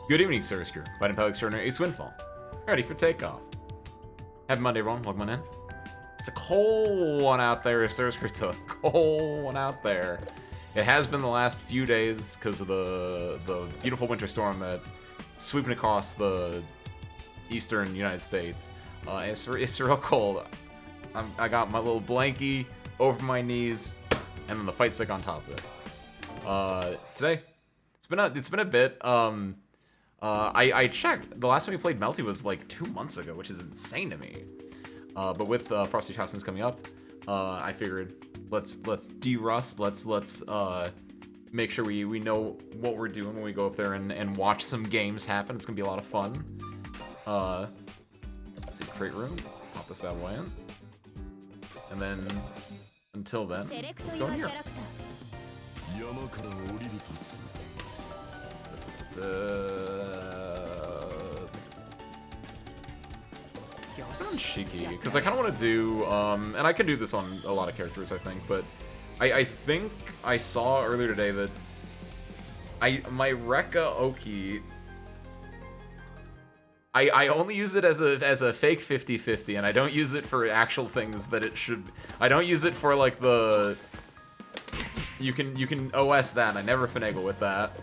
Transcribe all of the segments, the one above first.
Good evening, Service Crew. Fighting Pilot Extraordinary Ace Windfall. Ready for takeoff. Happy Monday, everyone. Welcome on in. It's a cold one out there, Service Crew. It's a cold one out there. It has been the last few days because of the beautiful winter storm that sweeping across the eastern United States. It's real cold. I got my little blankie over my knees, and then the fight stick on top of it. Today, it's been a bit. I checked. The last time we played Melty was like 2 months ago, which is insane to me. But with Frosty Chasins coming up, I figured let's de-rust. Let's make sure we know what we're doing when we go up there and watch some games happen. It's gonna be a lot of fun. Let's see, create room. Pop this bad boy in, and then until then, let's go in here. I'm cheeky because I kind of want to do, and I can do this on a lot of characters, I think, but I think I saw earlier today that my Rekka Oki, I only use it as a fake 50-50, and I don't use it for actual things that it should. I don't use it for like the you can OS that. I never finagle with that.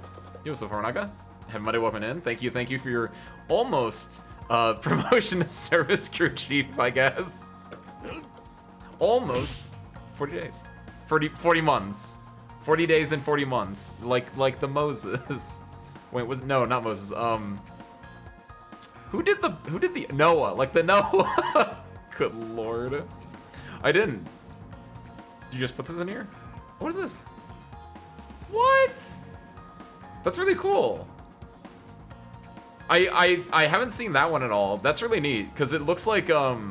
Yo, what's up, Harnaga? Have Monday weapon in. Thank you for your almost promotion to service crew chief, I guess. Almost 40 days. 40 months. 40 days and 40 months. Like the Moses. Wait, no, not Moses. Who did the Noah? Like the Noah. Good lord. I didn't. Did you just put this in here? What is this? What? That's really cool. I haven't seen that one at all. That's really neat because it looks like Oh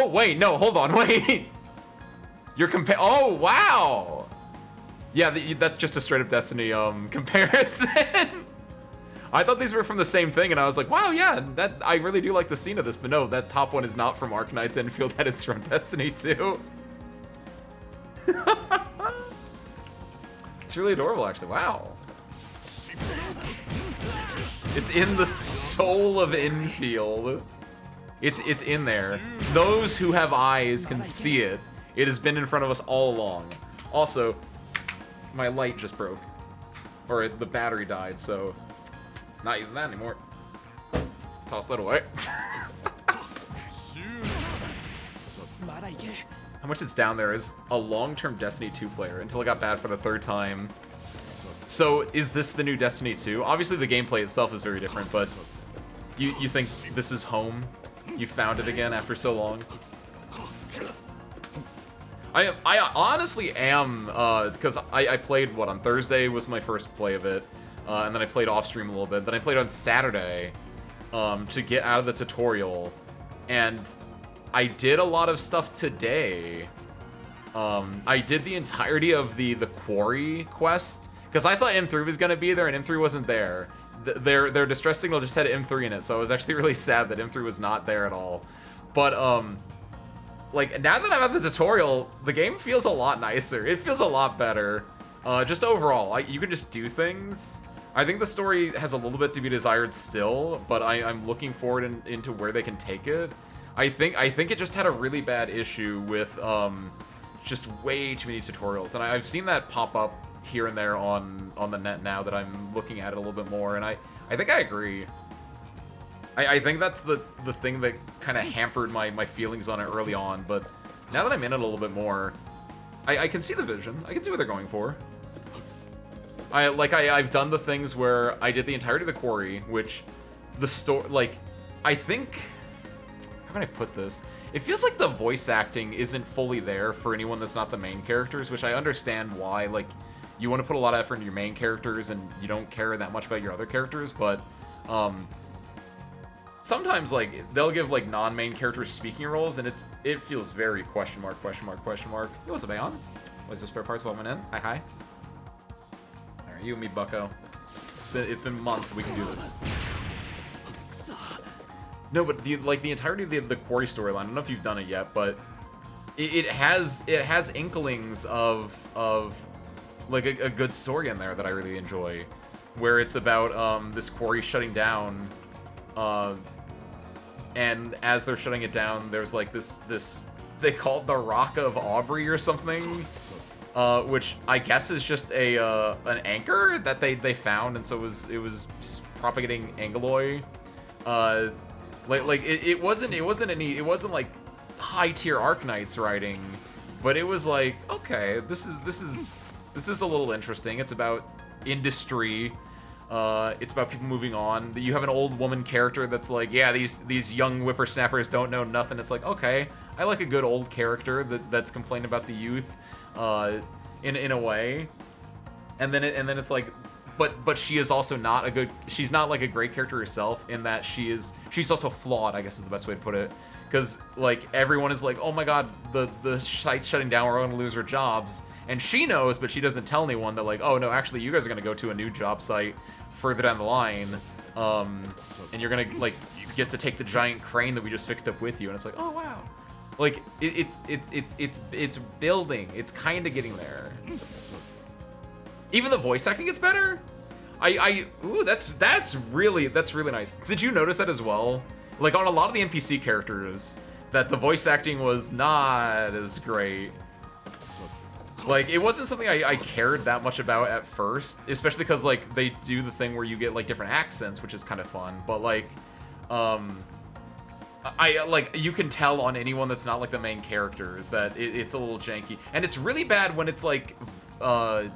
wait, no, hold on, wait. You're Oh wow. Yeah, that's just a straight up Destiny comparison. I thought these were from the same thing, and I was like, wow, yeah, that I really do like the scene of this, but no, that top one is not from Arknight's Enfield. That is from Destiny 2. It's really adorable, actually. Wow. It's in the soul of Enfield. It's in there. Those who have eyes can see it. It has been in front of us all along. Also, my light just broke. Or the battery died, so not using that anymore. Toss that away. How much it's down there is a long-term Destiny 2 player until it got bad for the third time. So is this the new Destiny 2? Obviously the gameplay itself is very different, but you think this is home? You found it again after so long? I honestly am, because I played, on Thursday was my first play of it, and then I played off-stream a little bit, then I played on Saturday to get out of the tutorial, and I did a lot of stuff today. I did the entirety of the Quarry quest, because I thought M3 was going to be there, and M3 wasn't there. Their distress signal just had M3 in it, so I was actually really sad that M3 was not there at all. But, like, now that I'm at the tutorial, the game feels a lot nicer. It feels a lot better. Just overall, you can just do things. I think the story has a little bit to be desired still, but I'm looking forward into where they can take it. I think it just had a really bad issue with just way too many tutorials, and I've seen that pop up here and there on the net now that I'm looking at it a little bit more, and I think I agree. I think that's the thing that kind of hampered my feelings on it early on, but now that I'm in it a little bit more, I can see the vision. I can see what they're going for. I've done the things where I did the entirety of the Quarry, which the story, like, I think, how can I put this? It feels like the voice acting isn't fully there for anyone that's not the main characters, which I understand why. Like, you want to put a lot of effort into your main characters and you don't care that much about your other characters, but sometimes, like, they'll give, like, non-main characters speaking roles, and it feels very question mark. Yo, what's up, Aeon? What's the spare parts while I'm in? Hi. Alright, you and me, bucko. It's been a month. We can do this. No, but the entirety of the Quarry storyline, I don't know if you've done it yet, but it has inklings of like a good story in there that I really enjoy. where it's about this quarry shutting down, and as they're shutting it down, there's like this they call it the Rock of Aubrey or something, which I guess is just an anchor that they found, and so it was propagating Angeloy. It wasn't like high tier Arknights writing, but it was like, okay, this is a little interesting. It's about industry. It's about people moving on. You have an old woman character that's like, yeah, these young whippersnappers don't know nothing. It's like, okay, I like a good old character that's complaining about the youth, in a way. And then it's like, but she is also not a good. She's not like a great character herself in that she's also flawed, I guess is the best way to put it. Because like everyone is like, oh my god, the site's shutting down, we're gonna lose our jobs, and she knows, but she doesn't tell anyone that like, oh no, actually you guys are gonna go to a new job site further down the line, and you're gonna like get to take the giant crane that we just fixed up with you, and it's like, oh wow, like it's building, it's kind of getting there. Even the voice acting gets better. Ooh, that's really nice. Did you notice that as well? Like on a lot of the NPC characters, that the voice acting was not as great. Like it wasn't something I cared that much about at first, especially because like they do the thing where you get like different accents, which is kind of fun. But like, you can tell on anyone that's not like the main characters that it's a little janky, and it's really bad when it's like, I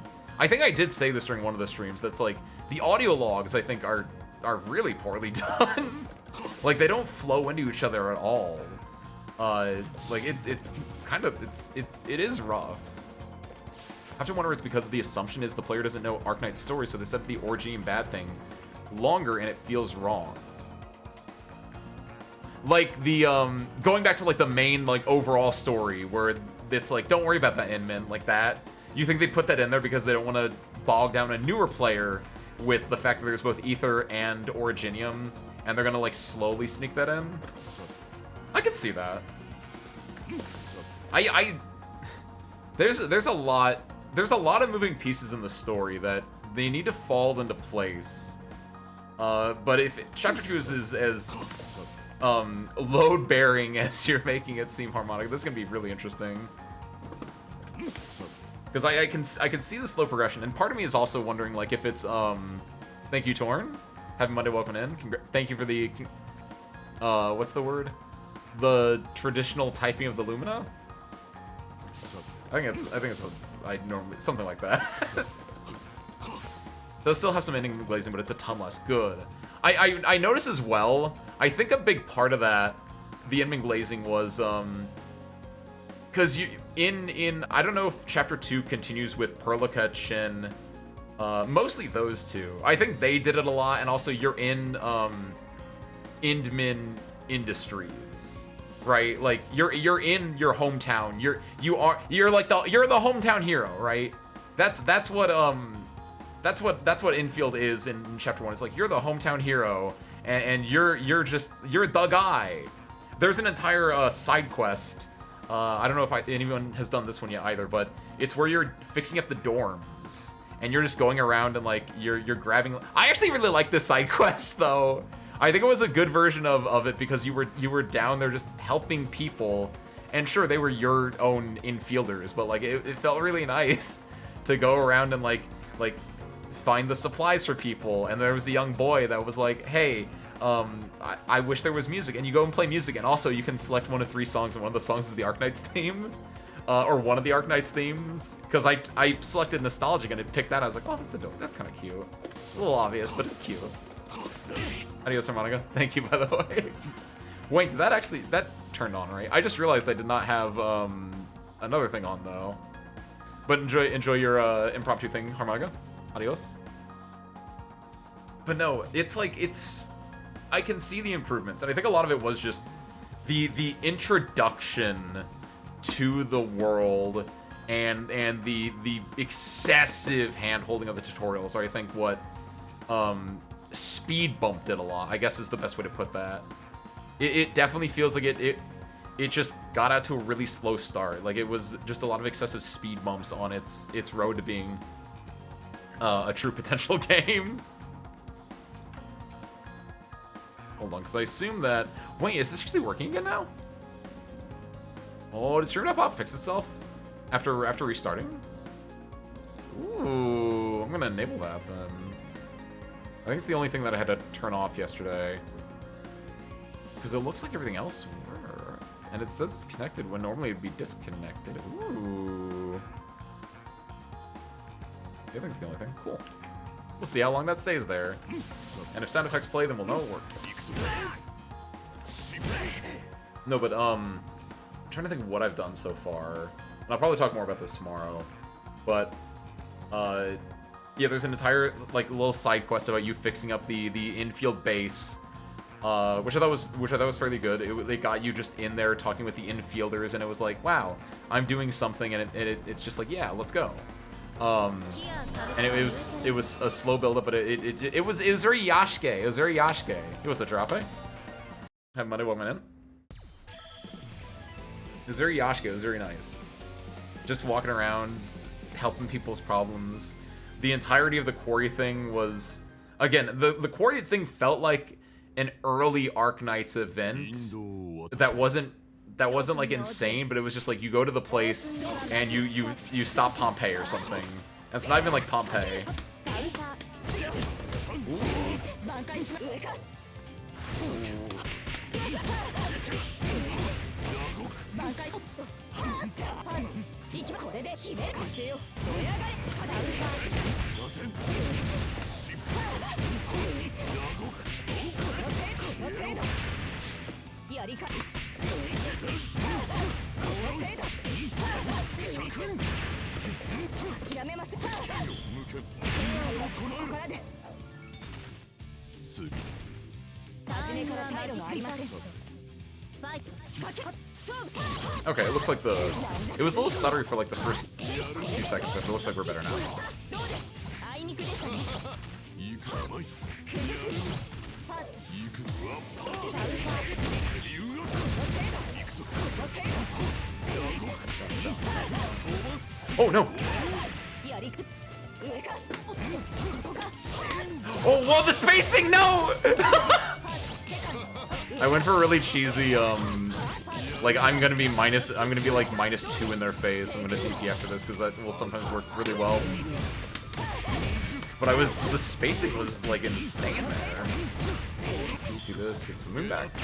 think I did say this during one of the streams. That's like the audio logs I think are really poorly done. Like they don't flow into each other at all. Like it is rough. I have to wonder if it's because the assumption is the player doesn't know Arknight's story, so they set the orgy and bad thing longer and it feels wrong. Like the going back to like the main like overall story where it's like, don't worry about that Inman, like that. You think they put that in there because they don't want to bog down a newer player with the fact that there's both Ether and Originium, and they're gonna like slowly sneak that in? I can see that. There's a lot of moving pieces in the story that they need to fall into place. But if Chapter 2 is as load bearing as you're making it seem harmonic, this is gonna be really interesting. Because I can see the slow progression, and part of me is also wondering like if it's thank you Torn, Happy Monday, welcome in. Thank you for the what's the word? The traditional typing of the Lumina. I think it's something like that. Does still have some ending glazing, but it's a ton less good. I noticed as well. I think a big part of that, the ending glazing was because in I don't know if Chapter 2 continues with Perlica, Chin, mostly those two. I think they did it a lot, and also you're in Indmin Industries, right? Like you're in your hometown. You're the hometown hero, right? That's what Infield is in Chapter 1. It's like you're the hometown hero, and you're the guy. There's an entire side quest. I don't know if anyone has done this one yet either, but it's where you're fixing up the dorms, and you're just going around and like you're grabbing. I actually really like this side quest though. I think it was a good version of it because you were down there just helping people, and sure they were your own infielders, but like it felt really nice to go around and like find the supplies for people. And there was a young boy that was like, hey, I wish there was music, and you go and play music, and also you can select one of 3 songs, and one of the songs is the Arknights theme, or one of the Arknights themes, because I selected Nostalgic and it picked that. I was like, oh, that's kind of cute. It's a little obvious, but it's cute. Adios, Harmonica. Thank you, by the way. Wait, did that turned on, right? I just realized I did not have another thing on though. But enjoy your impromptu thing, Harmonica. Adios. But no, I can see the improvements, and I think a lot of it was just the introduction to the world and the excessive hand-holding of the tutorials are, I think, what speed bumped it a lot, I guess is the best way to put that. It definitely feels like it just got out to a really slow start. Like it was just a lot of excessive speed bumps on its road to being a true potential game. Hold on, because I assume that... Wait, is this actually working again now? Oh, did Stream.pop fix itself after restarting? Ooh, I'm gonna enable that then. I think it's the only thing that I had to turn off yesterday. Because it looks like everything else worked. And it says it's connected when normally it'd be disconnected. Ooh. I think it's the only thing. Cool. We'll see how long that stays there. And if sound effects play, then we'll know it works. No, but, I'm trying to think of what I've done so far. And I'll probably talk more about this tomorrow. But, yeah, there's an entire, like, little side quest about you fixing up the infield base. Which I thought was fairly good. They got you just in there talking with the infielders, and it was like, wow, I'm doing something, and it's just like, yeah, let's go. And it was a slow build up, but it was very Yashke. It was very Yashke. It was a Jirafe. Have Monday welcome in. It was very Yashke. It was very nice. Just walking around, helping people's problems. The entirety of the quarry thing was, again, the quarry thing felt like an early Arknights event that wasn't like insane, but it was just like you go to the place and you stop Pompeii or something. And it's not even like Pompeii. Okay, it looks like it was a little stuttery for like the first few seconds, but it looks like we're better now. Oh no! Oh, whoa, the spacing, no! I went for a really cheesy, like I'm gonna be like -2 in their face. I'm gonna DP after this because that will sometimes work really well. But the spacing was like insane there. Do this, get some moon back. Did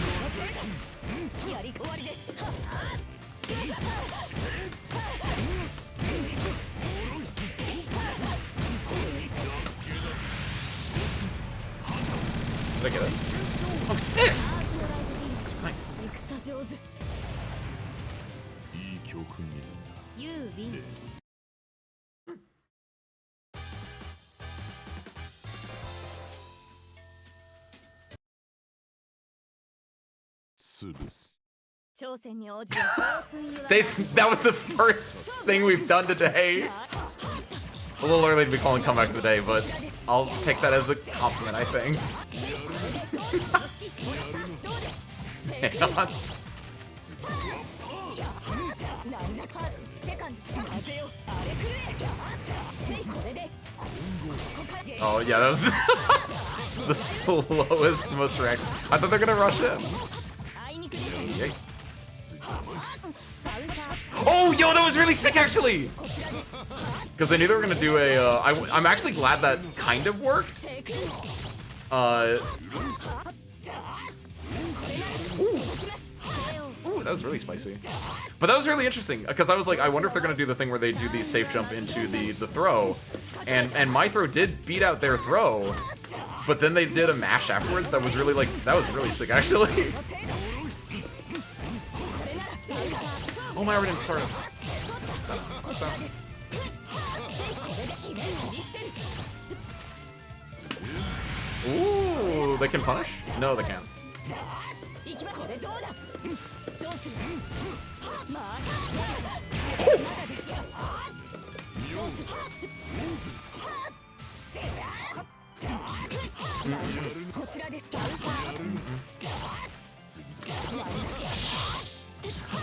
I get it? Oh, sick! Nice. That was the first thing we've done today. A little early to be calling comeback of the day, but I'll take that as a compliment, I think. Hang on. Oh yeah, that was the slowest, most reaction. I thought they're gonna rush in. Yay. Oh, yo, that was really sick, actually! Because I knew they were gonna do a, I'm actually glad that kind of worked. Ooh, that was really spicy. But that was really interesting, because I was like, I wonder if they're gonna do the thing where they do the safe jump into the throw. And my throw did beat out their throw, but then they did a mash afterwards that was really, like, that was really sick, actually. Oh my, I didn't start. Ooh, they can punish? No, they can't.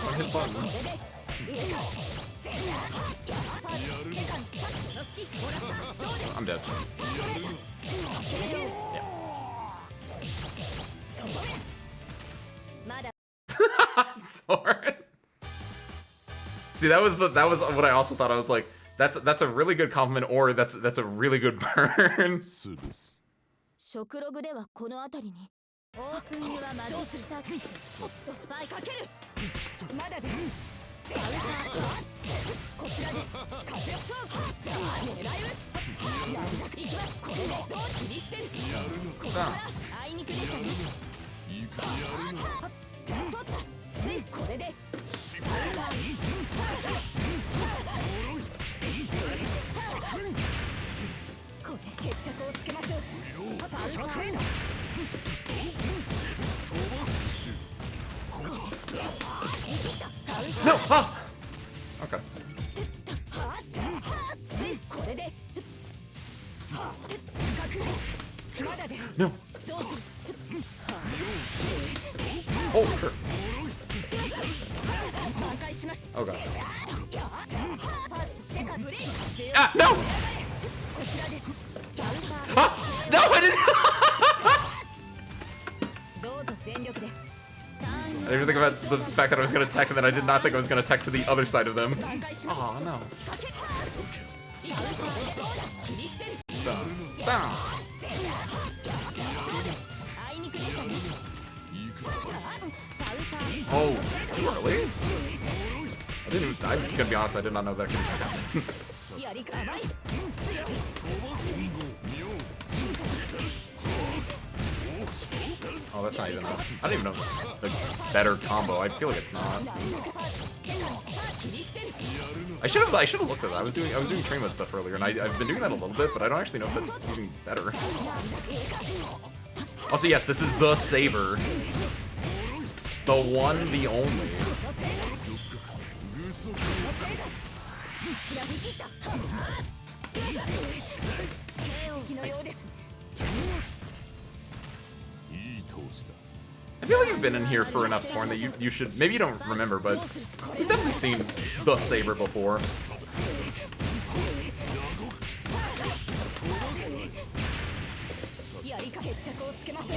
I hit buttons. I'm dead. Yeah. Sword. See, that was what I also thought. I was like, that's a really good compliment, or that's a really good burn. 食ログではこの辺りにオープンにはマジックサークル仕掛けるまだですカウンターこちらです風勝負狙い撃つなんだいきますこれでどう切りしてるここからあいにくでしたねいくやるの取ったついこれでカウンターこれ決着をつけましょう No! Ah! Okay. No! Oh, sure. Oh, God. Ah, no! Ah! No, I didn't! I didn't think about the fact that I was going to tech, and then I did not think I was going to tech to the other side of them. Oh, no. Bam. Oh, too early? I'm gonna be honest, I did not know that could happen. Oh, that's not even I don't even know if it's a better combo. I feel like it's not. I should have looked at that. I was doing train mode stuff earlier, and I've been doing that a little bit, but I don't actually know if it's even better. Also, yes, this is the Saber. The one, the only. Nice. I feel like you've been in here for enough Torn that you should, maybe you don't remember, but you've definitely seen the Saber before.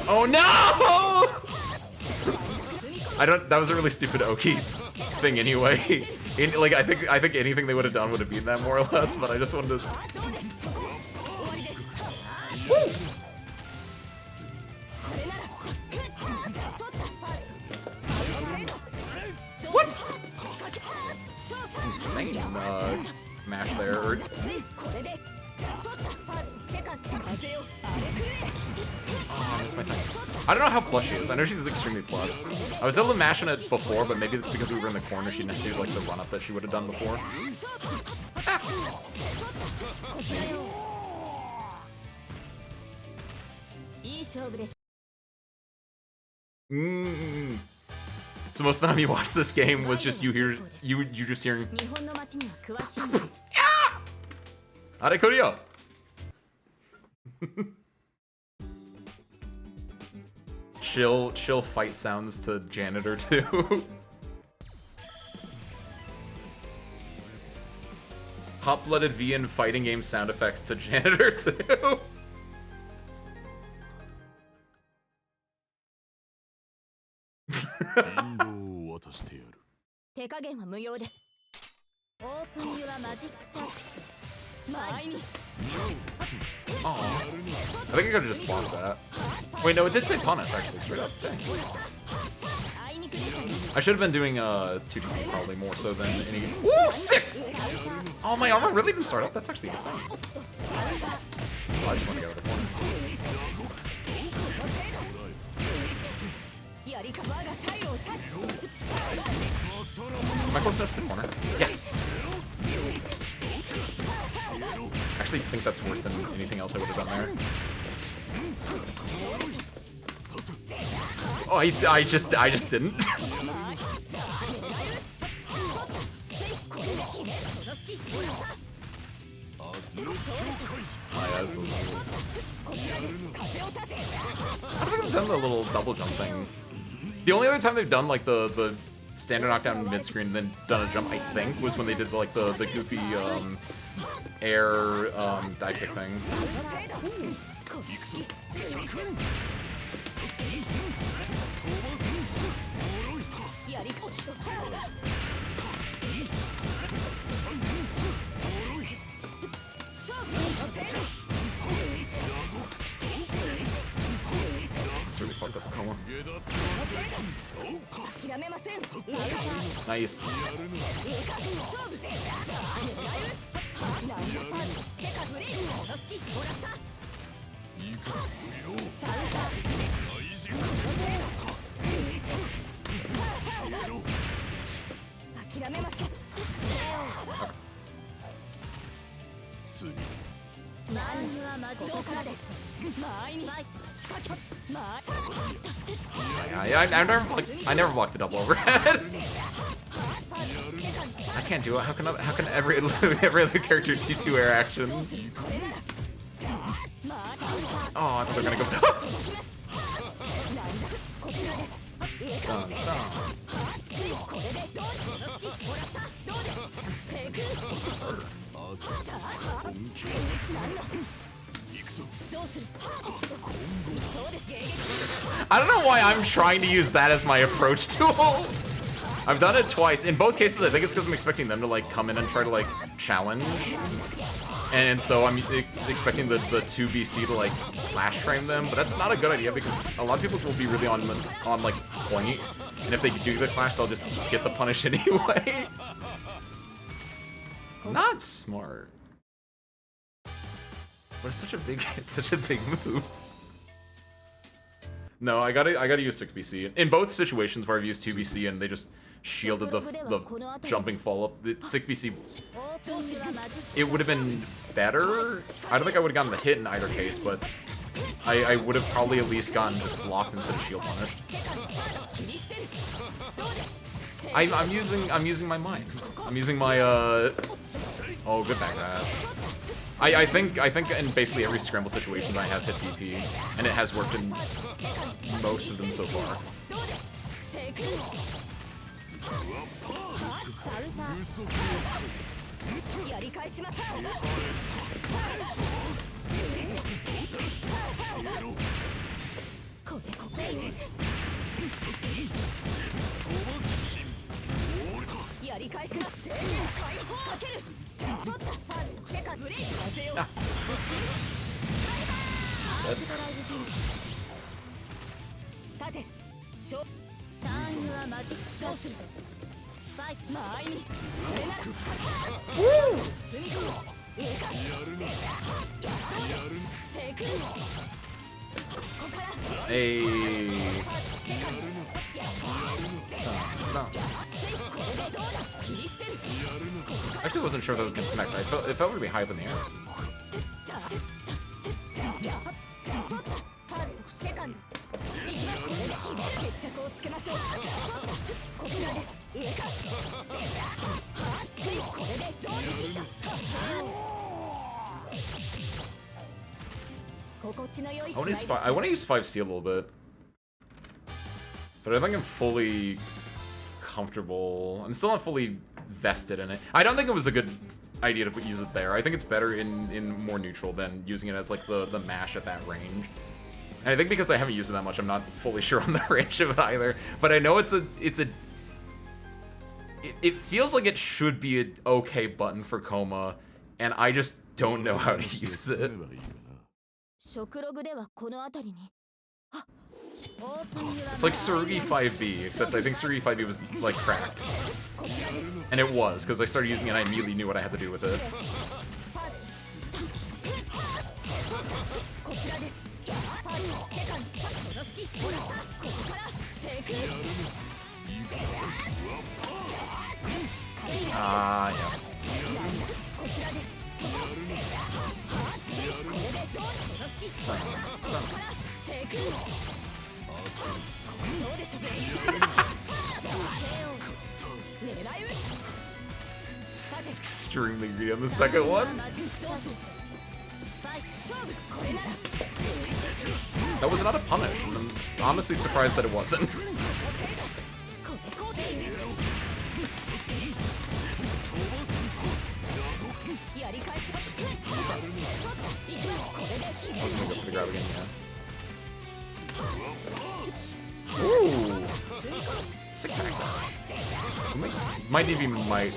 Oh no! That was a really stupid Oki thing anyway. I think anything they would have done would have been that more or less, but I just wanted to. Woo! What? Insane mash there. Oh, that's my thing. I don't know how plus she is. I know she's extremely plus. I was able to mash on it before, but maybe it's because we were in the corner. She didn't do like the run up that she would have done before. Ah. So most of the time you watch this game was just you just hearing. Ah! Are Korea. Chill fight sounds to Janitor 2. Hot-blooded Vian fighting game sound effects to Janitor 2. Oh, I think I could've just blocked that. Wait, no, it did say punish actually, straight up. Dang. I should have been doing 2D probably more so than any. Woo, sick! Oh, my armor really didn't start up. That's actually insane. Oh, I just want to get out of the corner. Am I close enough to the corner? Yes! I actually think that's worse than anything else I would have done there. Oh, I just didn't. Oh, yeah, this is... I don't think I've done the little double jump thing. The only other time they've done like the standard knockdown mid screen and then done a jump, I think, was when they did like the goofy air die kick thing. It's really fucked up Coma. Nice. I never blocked the double overhead. I can't do it. How can every other character do 2 air actions? Oh, I thought they were gonna go. What's this harder? I don't know why I'm trying to use that as my approach tool. I've done it twice. In both cases, I think it's because I'm expecting them to like come in and try to like challenge. And so I'm expecting the 2BC to like flash frame them, but that's not a good idea because a lot of people will be really on like point. And if they do the clash, they'll just get the punish anyway. Not smart. But it's such a big move. No, I gotta use 6BC. In both situations where I've used 2BC and they just shielded the jumping follow-up, the 6BC, it would have been better. I don't think I would have gotten the hit in either case, but I would have probably at least gotten just blocked instead of shield punished. I'm using my mind. I'm using my oh, good backdash. I think in basically every scramble situation I have hit DP, and it has worked in most of them so far. Hey. Actually, wasn't sure if that was gonna connect. It felt really high up in the air. I want to use 5C a little bit, but I think I'm fully comfortable. I'm still not fully vested in it. I don't think it was a good idea to use it there. I think it's better in more neutral than using it as like the mash at that range. And I think because I haven't used it that much, I'm not fully sure on the range of it either. But I know it feels like it should be an okay button for Coma, and I just don't know how to use it. It's like Tsurugi 5B, except I think Tsurugi 5B was like cracked. And it was, because I started using it and I immediately knew what I had to do with it. Ah, yeah. Extremely greedy on the second one. That was not a punish. I'm honestly surprised that it wasn't. grab again, yeah. Ooh! Sick character. Might DP might.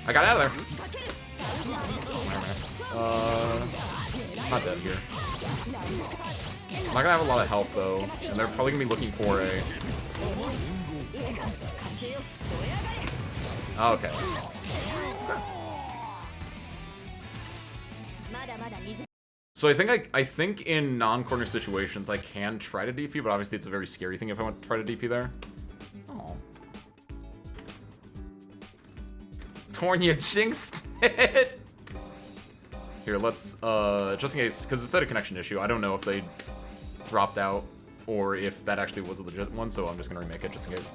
I got out of there. Not dead here. I'm not gonna have a lot of health though, and they're probably gonna be looking for a. Oh, okay. So I think in non-corner situations I can try to DP, but obviously it's a very scary thing if I want to try to DP there. Oh. Tornia jinxed it. Here, let's just in case, because it's a connection issue. I don't know if they dropped out or if that actually was a legit one, so I'm just gonna remake it just in case.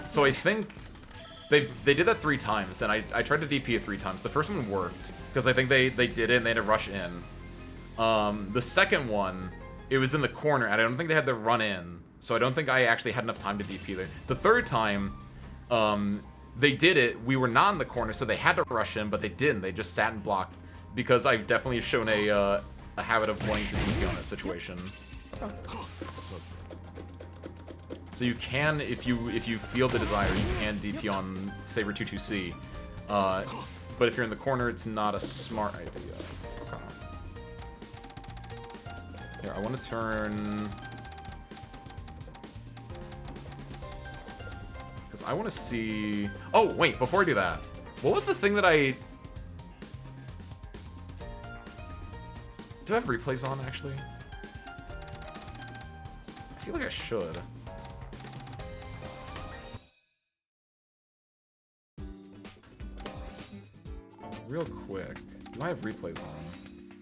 So I think they did that 3 times, and I tried to DP it 3 times. The first one worked because I think they did it and they had to rush in. The second one, it was in the corner, and I don't think they had to run in, so I don't think I actually had enough time to DP there. The third time, they did it. We were not in the corner, so they had to rush in, but they didn't. They just sat and blocked because I've definitely shown a habit of wanting to DP on this situation. So you can, if you feel the desire, you can DP on Saber 22C. But if you're in the corner, it's not a smart idea. Okay. Here, I want to turn. Because I want to see. Oh, wait, before I do that, what was the thing that I. Do I have replays on, actually? I feel like I should. Real quick. Do I have replays on?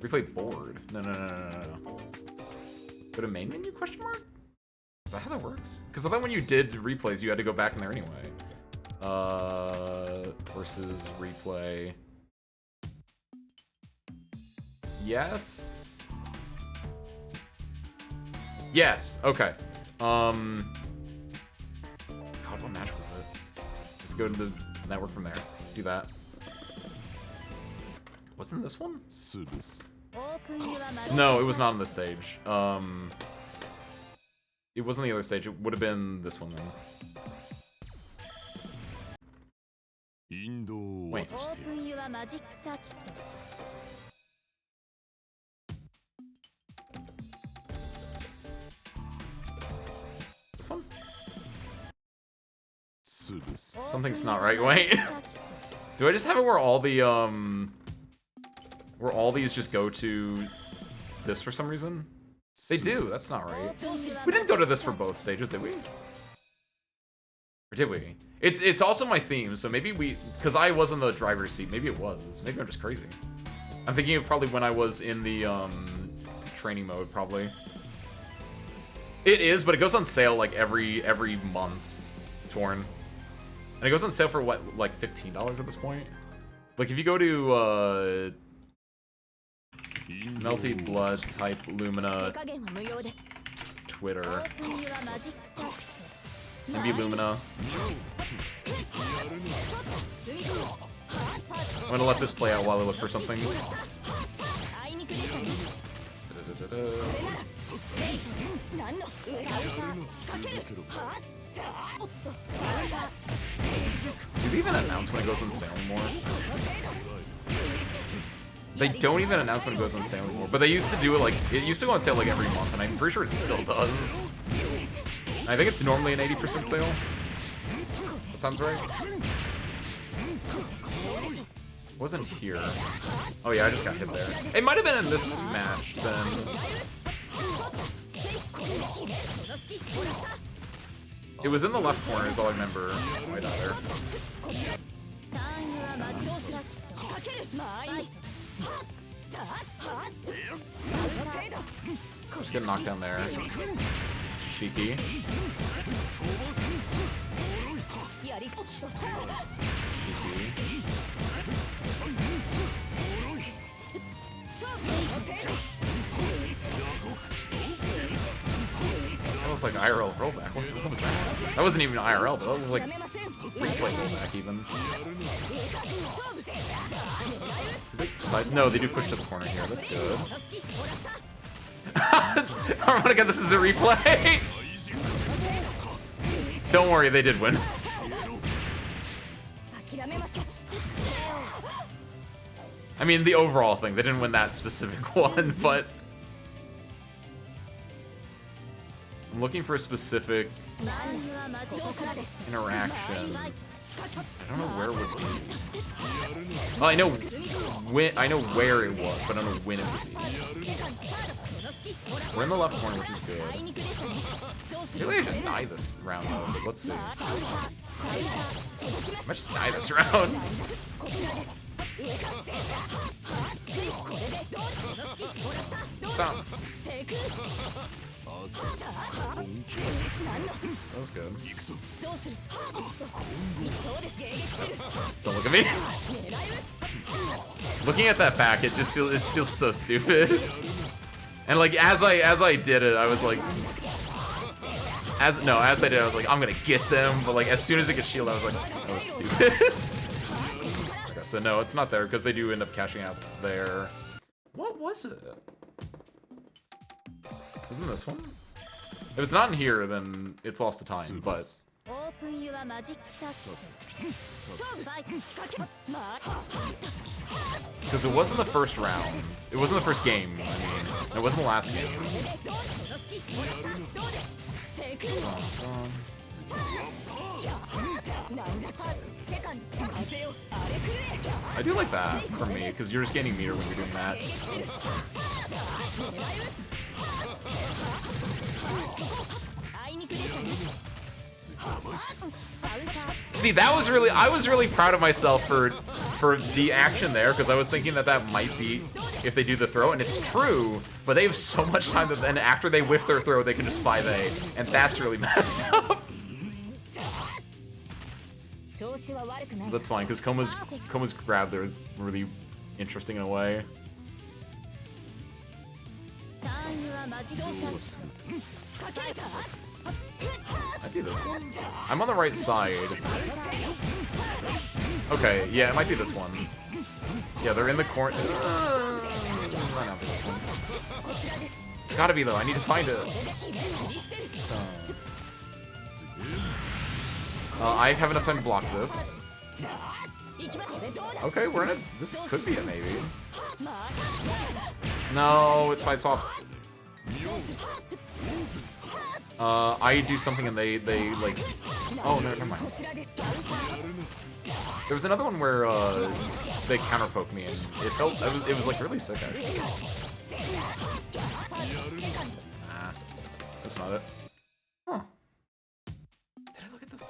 Replay board? No. Go to main menu, question mark? Is that how that works? Because I thought when you did replays, you had to go back in there anyway. Versus replay. Yes? Yes, okay. God, what match was it? Let's go to the network from there. Do that. Wasn't this one? No, it was not on this stage. It wasn't the other stage. It would have been this one then. Wait. This one? Something's not right. Wait. Do I just have it where all the where all these just go to this for some reason? They do, that's not right. We didn't go to this for both stages, did we? Or did we? It's also my theme, so maybe we, because I was in the driver's seat, maybe it was. Maybe I'm just crazy. I'm thinking of probably when I was in the training mode, probably. It is, but it goes on sale like every month, Torn. And it goes on sale for what, like $15 at this point? Like if you go to Melty Blood, type Lumina, Twitter, maybe Lumina. I'm gonna let this play out while I look for something. Do they even announce when it goes on sale anymore? They don't even announce when it goes on sale anymore, but they used to do it like, it used to go on sale like every month, and I'm pretty sure it still does. I think it's normally an 80% sale. That sounds right. Wasn't here. Oh yeah, I just got hit there. It might have been in this match then. It was in the left corner is all I remember. Right out there. Just get knocked down there. Cheeky. Cheeky. like IRL rollback. What was that? That wasn't even IRL, but that was like replay rollback even. No, they do push to the corner here. That's good. Harmonica, this is a replay. Don't worry, they did win. I mean, the overall thing. They didn't win that specific one, but I'm looking for a specific interaction. I don't know where it would be. Well, I know where it was, but I don't know when it would be. We're in the left corner, which is good. I feel like I just die this round though, but let's see. I might just die this round. Stop. That was good. Don't look at me. Looking at that back, it feels so stupid. And like as I did it, I was like, as I did it, I was like, I'm gonna get them. But like as soon as it gets shield, I was like, that was stupid. Okay, so no, it's not there because they do end up cashing out there. What was it? Wasn't this one? If it's not in here, then it's lost to time, but... Because it wasn't the first round. It wasn't the first game, I mean. It wasn't the last game. I do like that, for me, because you're just gaining meter when you're doing that. See, I was really proud of myself for the action there, because I was thinking that might be if they do the throw, and it's true, but they have so much time that then after they whiff their throw, they can just 5A, and that's really messed up. That's fine, because Koma's grab there is really interesting in a way. I do this one. I'm on the right side. Okay, yeah, it might be this one. Yeah, they're in the corner. Might not be this one. It's gotta be though. I need to find it. I have enough time to block this. Okay, we're in it. This could be it, maybe. No, it's 5 swaps. I do something and they like. Oh no, never mind. There was another one where they counter poke me and it was like really sick actually. Nah, that's not it. Huh? Did I look at this?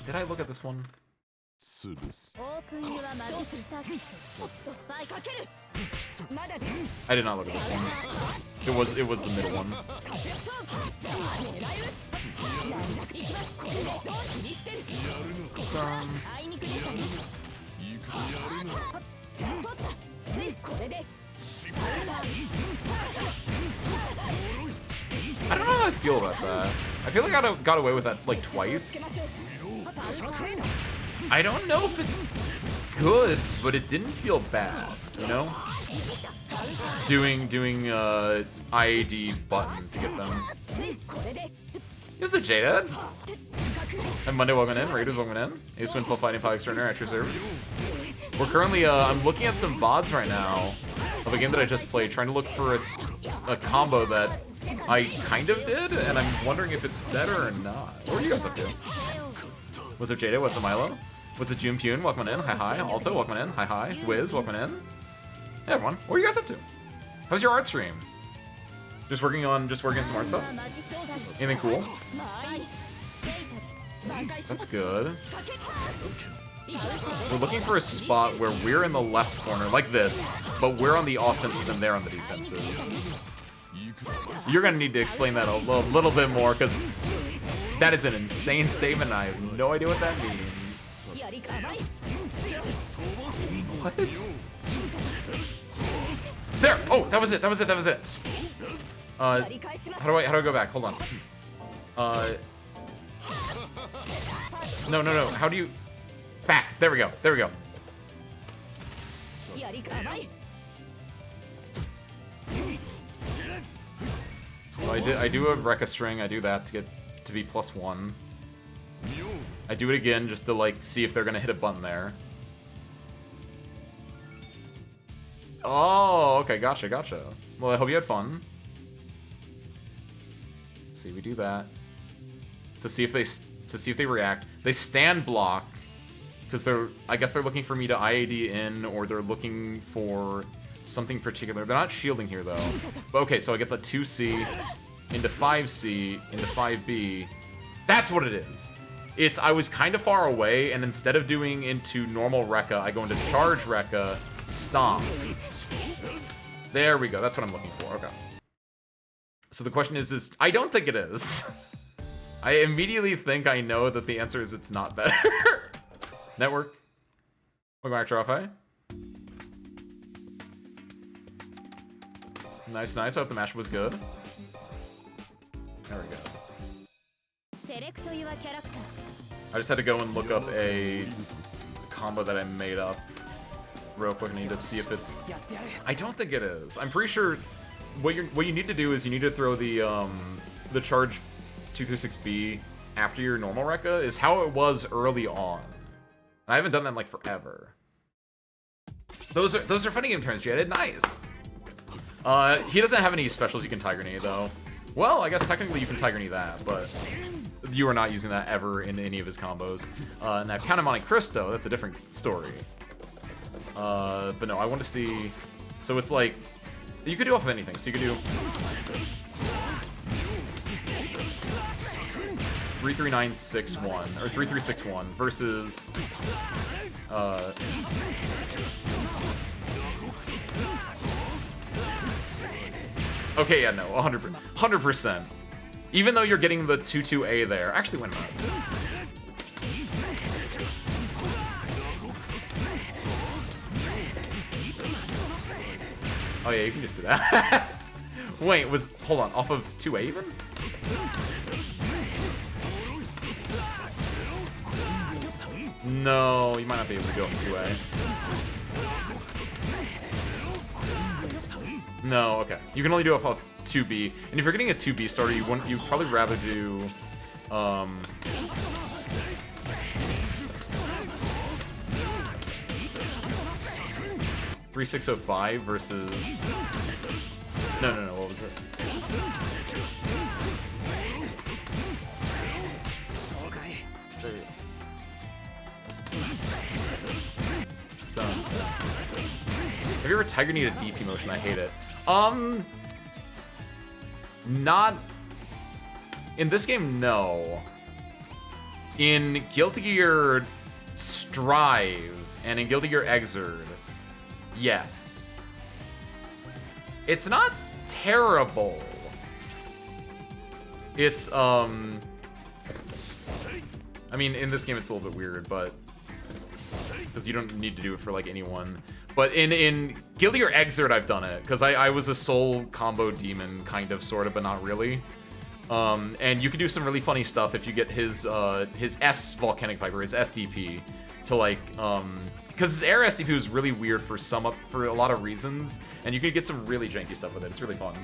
Did I look at this one? I did not look at this one. It was the middle one. I don't know how I feel about that. I feel like I got away with that like twice. I don't know if it's good, but it didn't feel bad, you know? Doing IAD button to get them. Here's the J-Dad. And Monday, welcome in. Raiders, welcome in. Ace Windfall Fighting Pie Extraordinary at your service. We're currently, I'm looking at some VODs right now of a game that I just played, trying to look for a combo that I kind of did, and I'm wondering if it's better or not. What are you guys up to? What's up, Jada? What's up, Milo? What's up, June Pune? Welcome in. Hi, hi. Alto, welcome in. Hi, hi. Wiz, welcome in. Hey, everyone. What are you guys up to? How's your art stream? Just working on some art stuff? Anything cool? That's good. We're looking for a spot where we're in the left corner, like this, but we're on the offensive and they're on the defensive. You're gonna need to explain that a little bit more, because that is an insane statement and I have no idea what that means. What? There! Oh, that was it, that was it, that was it. How do I go back? Hold on. No. How do you... Back. There we go. There we go. So I do a Rekka string. I do that to get to be +1. I do it again just to like see if they're gonna hit a button there. Oh, okay, gotcha. Well, I hope you had fun. Let's see, we do that to see if they react. They stand block because I guess they're looking for me to IAD in, or they're looking for something particular. They're not shielding here though. But okay, so I get the 2C into 5C into 5B. That's what it is. I was kind of far away, and instead of doing into normal Rekka, I go into charge Rekka, stomp. There we go. That's what I'm looking for. Okay. So the question is I don't think it is. I immediately think I know that the answer is it's not better. Network. Welcome back, Rafe. Nice. I hope the match was good. There we go. I just had to go and look up a combo that I made up real quick. I need to see if it's... I don't think it is. I'm pretty sure what you need to do is you need to throw the charge 236B after your normal Rekka is how it was early on. I haven't done that in like forever. Those are funny game turns, Jaded. Nice. He doesn't have any specials you can Tiger Knee though. Well, I guess technically you can Tiger Knee that, but you are not using that ever in any of his combos. Now Count of Monte Cristo, that's a different story. But no, I want to see. So it's like you could do off of anything. So you could do 33961 or 3361 versus okay, yeah, no, 100%. Even though you're getting the 2-2A there. Actually, wait a minute. Oh yeah, you can just do that. Wait, hold on, off of 2A even? No, you might not be able to go from 2A. No, okay. You can only do it off 2B. And if you're getting a 2B starter, you'd probably rather do 3605 versus... No, what was it? Done. Have you ever Tiger Kneed a DP motion? I hate it. Not... In this game, no. In Guilty Gear Strive and in Guilty Gear Xrd, yes. It's not terrible. It's, I mean, in this game it's a little bit weird, but... Because you don't need to do it for, like, anyone. But in Guilty Gear Xrd, I've done it. Because I was a soul combo demon, kind of, sort of, but not really. And you can do some really funny stuff if you get his S Volcanic Viper, his SDP, to, like, because his air SDP was really weird for a lot of reasons, and you could get some really janky stuff with it. It's really fun.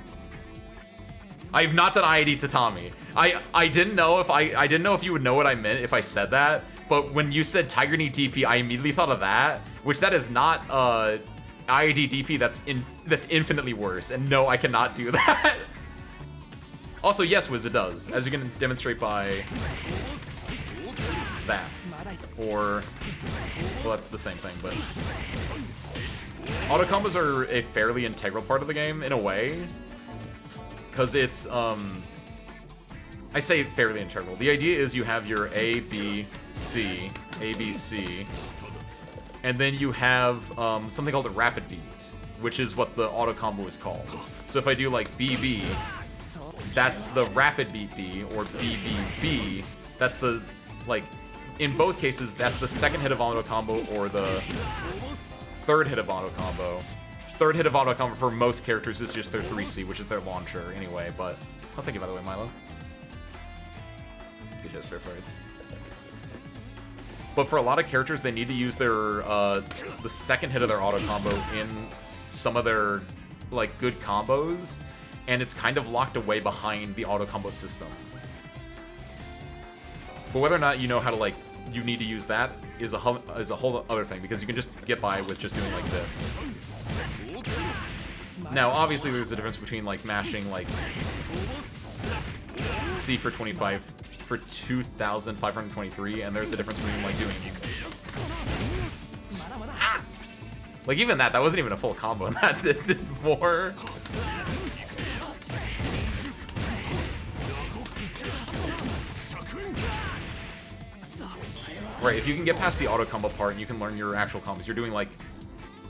I have not done IAD Tatami. I didn't know if you would know what I meant if I said that, but when you said Tiger Knee DP, I immediately thought of that, which that is not IAD DP. That's infinitely worse, and no, I cannot do that. Also, yes, Wiz, it does, as you can demonstrate by that. Or, well, that's the same thing, but auto combos are a fairly integral part of the game in a way, because it's I say fairly integral. The idea is you have your A, B, C, A, B, C, and then you have something called a rapid beat, which is what the auto combo is called. So if I do like BB, that's the rapid beat B, or BBB, that's the, like, in both cases, that's the second hit of auto combo or the third hit of auto combo. third hit of auto combo for most characters is just their 3C, which is their launcher anyway, but I'll thank you, by the way, Milo. Good just for farts. But for a lot of characters, they need to use their, the second hit of their auto combo in some of their, like, good combos, and it's kind of locked away behind the auto combo system. But whether or not you know how to, like, you need to use that is a whole other thing, because you can just get by with just doing like this. Now, obviously, there's a difference between like mashing like C for 25 for 2,523, and there's a difference between like doing like even that wasn't even a full combo. That did more. Right, if you can get past the auto combo part and you can learn your actual combos, you're doing like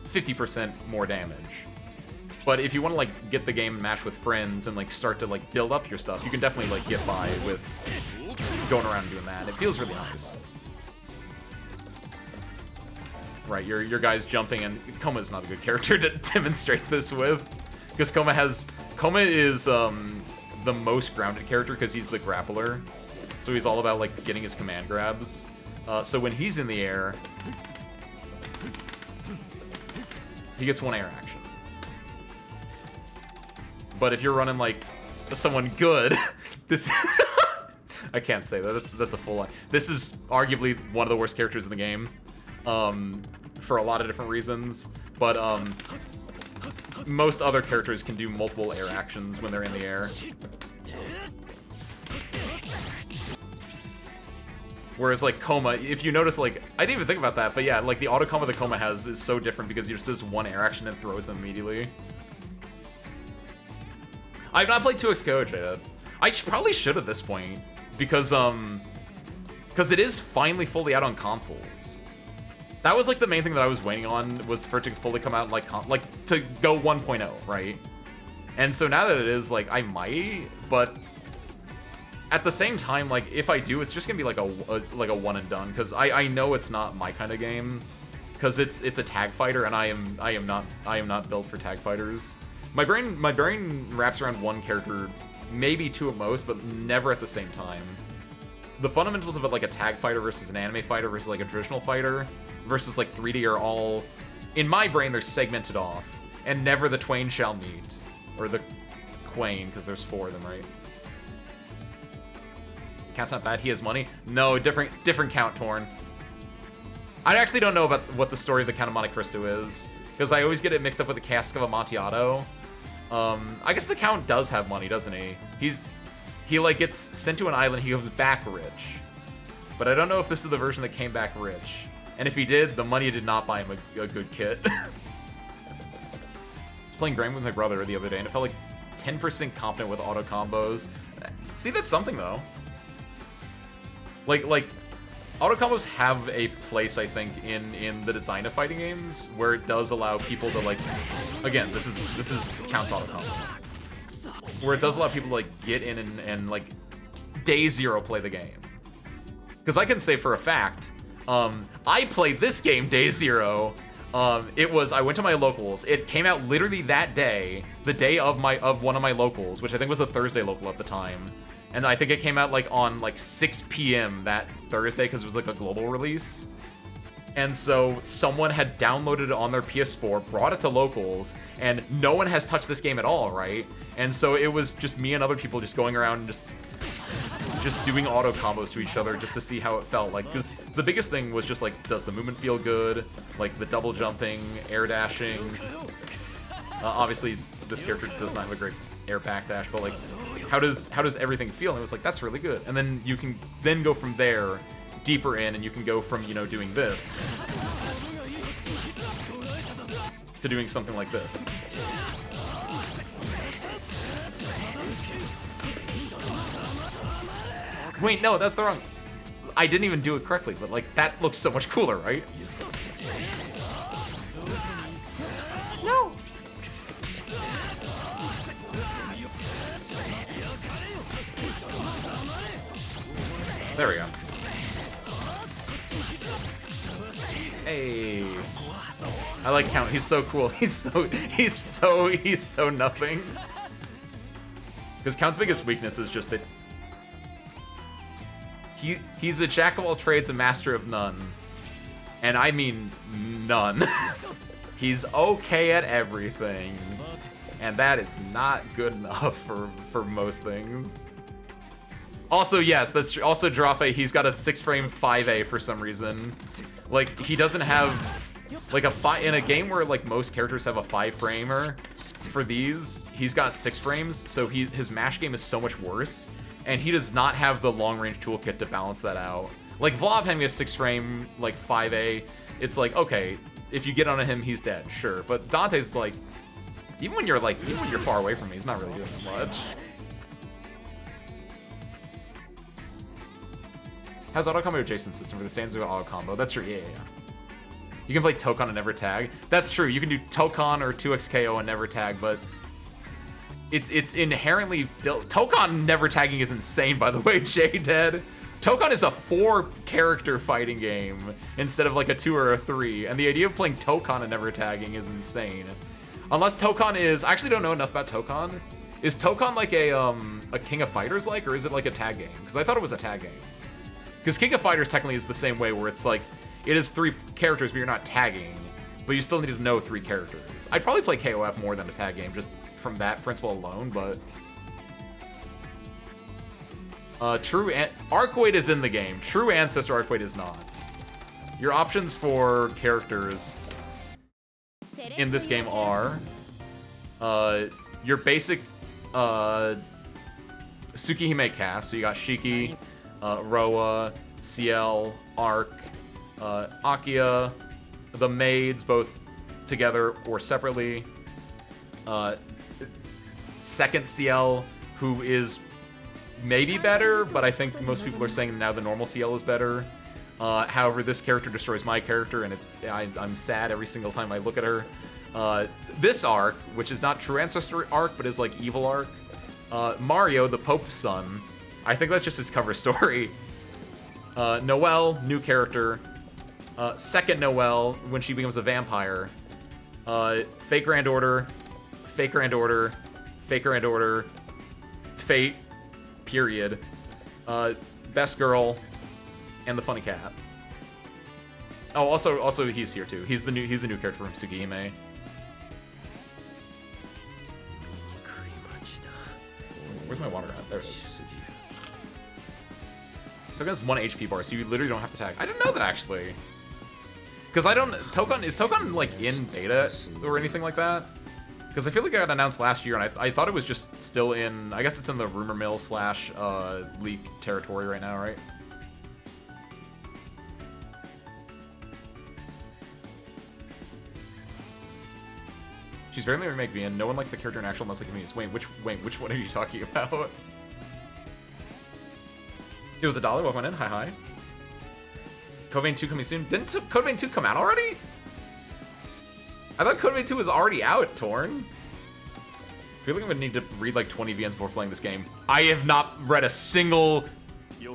50% more damage. But if you want to like get the game and match with friends and like start to like build up your stuff, you can definitely like get by with going around and doing that. It feels really nice. Right, your guy's jumping, and Koma is not a good character to demonstrate this with, because Koma is the most grounded character because he's the grappler, so he's all about like getting his command grabs. So when he's in the air, he gets one air action. But if you're running like someone good, this I can't say that. That's a full line. This is arguably one of the worst characters in the game, for a lot of different reasons. But most other characters can do multiple air actions when they're in the air. Whereas, like, Koma, if you notice, like, I didn't even think about that, but yeah, like, the auto combo that Koma has is so different because he just does one air action and throws them immediately. I've not played 2X Coach yet. I probably should at this point, because it is finally fully out on consoles. That was, like, the main thing that I was waiting on, was for it to fully come out, like, to go 1.0, right? And so now that it is, like, I might, but at the same time, like, if I do, it's just gonna be like a one and done, because I know it's not my kind of game, because it's a tag fighter, and I am not built for tag fighters. My brain wraps around one character, maybe two at most, but never at the same time. The fundamentals of it, like a tag fighter versus an anime fighter versus like a traditional fighter versus like 3D, are all, in my brain, they're segmented off, and never the twain shall meet, or the quain, because there's 4 of them, right? Count's not bad. He has money. No, different Count, Torn. I actually don't know about what the story of the Count of Monte Cristo is, because I always get it mixed up with the Cask of Amontillado. I guess the Count does have money, doesn't he? He like gets sent to an island. He goes back rich, but I don't know if this is the version that came back rich. And if he did, the money did not buy him a good kit. I was playing Grand with my brother the other day, and it felt like 10% competent with auto combos. See, that's something though. Like, auto combos have a place, I think, in the design of fighting games, where it does allow people to, like, again, this is Count's auto combo, where it does allow people to, like, get in and like, day zero play the game. Because I can say for a fact, I played this game day zero. I went to my locals. It came out literally that day, the day of one of my locals, which I think was a Thursday local at the time. And I think it came out like on like 6 p.m. that Thursday, because it was like a global release. And so someone had downloaded it on their PS4, brought it to locals, and no one has touched this game at all, right? And so it was just me and other people just going around and just doing auto combos to each other just to see how it felt. Like, because the biggest thing was just like, does the movement feel good? Like the double jumping, air dashing. Obviously, this character does not have a great air backdash, but like, how does everything feel? And it was like, that's really good. And then you can then go from there deeper in, and you can go from, you know, doing this to doing something like this. Wait, no, that's the wrong. I didn't even do it correctly, but like, that looks so much cooler, right? No. There we go. Hey. I like Count. He's so cool. He's so nothing. Because Count's biggest weakness is just that he's a jack of all trades, a master of none. And I mean none. He's okay at everything. And that is not good enough for most things. Also, yes, that's true. Also, Jirafe, he's got a 6-frame 5A for some reason. Like, he doesn't have, like, in a game where, like, most characters have a 5-framer, for these, he's got 6 frames, so his mash game is so much worse, and he does not have the long-range toolkit to balance that out. Like, Vlad having a 6-frame, like, 5A, it's like, okay, if you get onto him, he's dead, sure. But Dante's, like, even when you're far away from me, he's not really doing much. How's auto combo adjacent system for the stands of auto combo? That's true, yeah. You can play Tokon and never tag. That's true, you can do Tokon or 2xKO and never tag, but it's inherently built. Tokon never tagging is insane, by the way, J-Dead. Tokon is a 4-character fighting game instead of like a 2 or a 3, and the idea of playing Tokon and never tagging is insane. Unless Tokon is, I actually don't know enough about Tokon. Is Tokon like a King of Fighters like, or is it like a tag game? Because I thought it was a tag game. Because King of Fighters technically is the same way, where it's like, it is 3 characters, but you're not tagging, but you still need to know 3 characters. I'd probably play KOF more than a tag game, just from that principle alone, but... Arcwade is in the game. True Ancestor Arcwade is not. Your options for characters in this game are your basic Tsukihime cast. So you got Shiki, Roa, CL, Arc, Akia, the maids, both together or separately. Second CL, who is maybe better, but I think most people are saying now the normal CL is better. However, this character destroys my character, and I'm sad every single time I look at her. This Arc, which is not True Ancestor Arc, but is like Evil Arc. Mario, the Pope's son. I think that's just his cover story. Noelle, new character. Second Noelle, when she becomes a vampire. Fake Grand Order, Fake Grand Order, Fake Grand Order, Fate, period. Best Girl, and the Funny Cat. Oh, also he's here too. He's the new character from Tsukihime. Where's my water at? There it is. Tokon has 1 HP bar, so you literally don't have to tag. I didn't know that, actually. Because I don't... Is Tokon, like, in beta or anything like that? Because I feel like it got announced last year, and I thought it was just still in... I guess it's in the rumor mill / leak territory right now, right? She's barely a remake VN. No one likes the character in actual monthly communities. Wait, which one are you talking about? It was $1. Welcome in. Hi. Code Vein 2 coming soon. Didn't Code Vein 2 come out already? I thought Code Vein 2 was already out, Torn. I feel like I'm gonna need to read like 20 VNs before playing this game. I have not read a single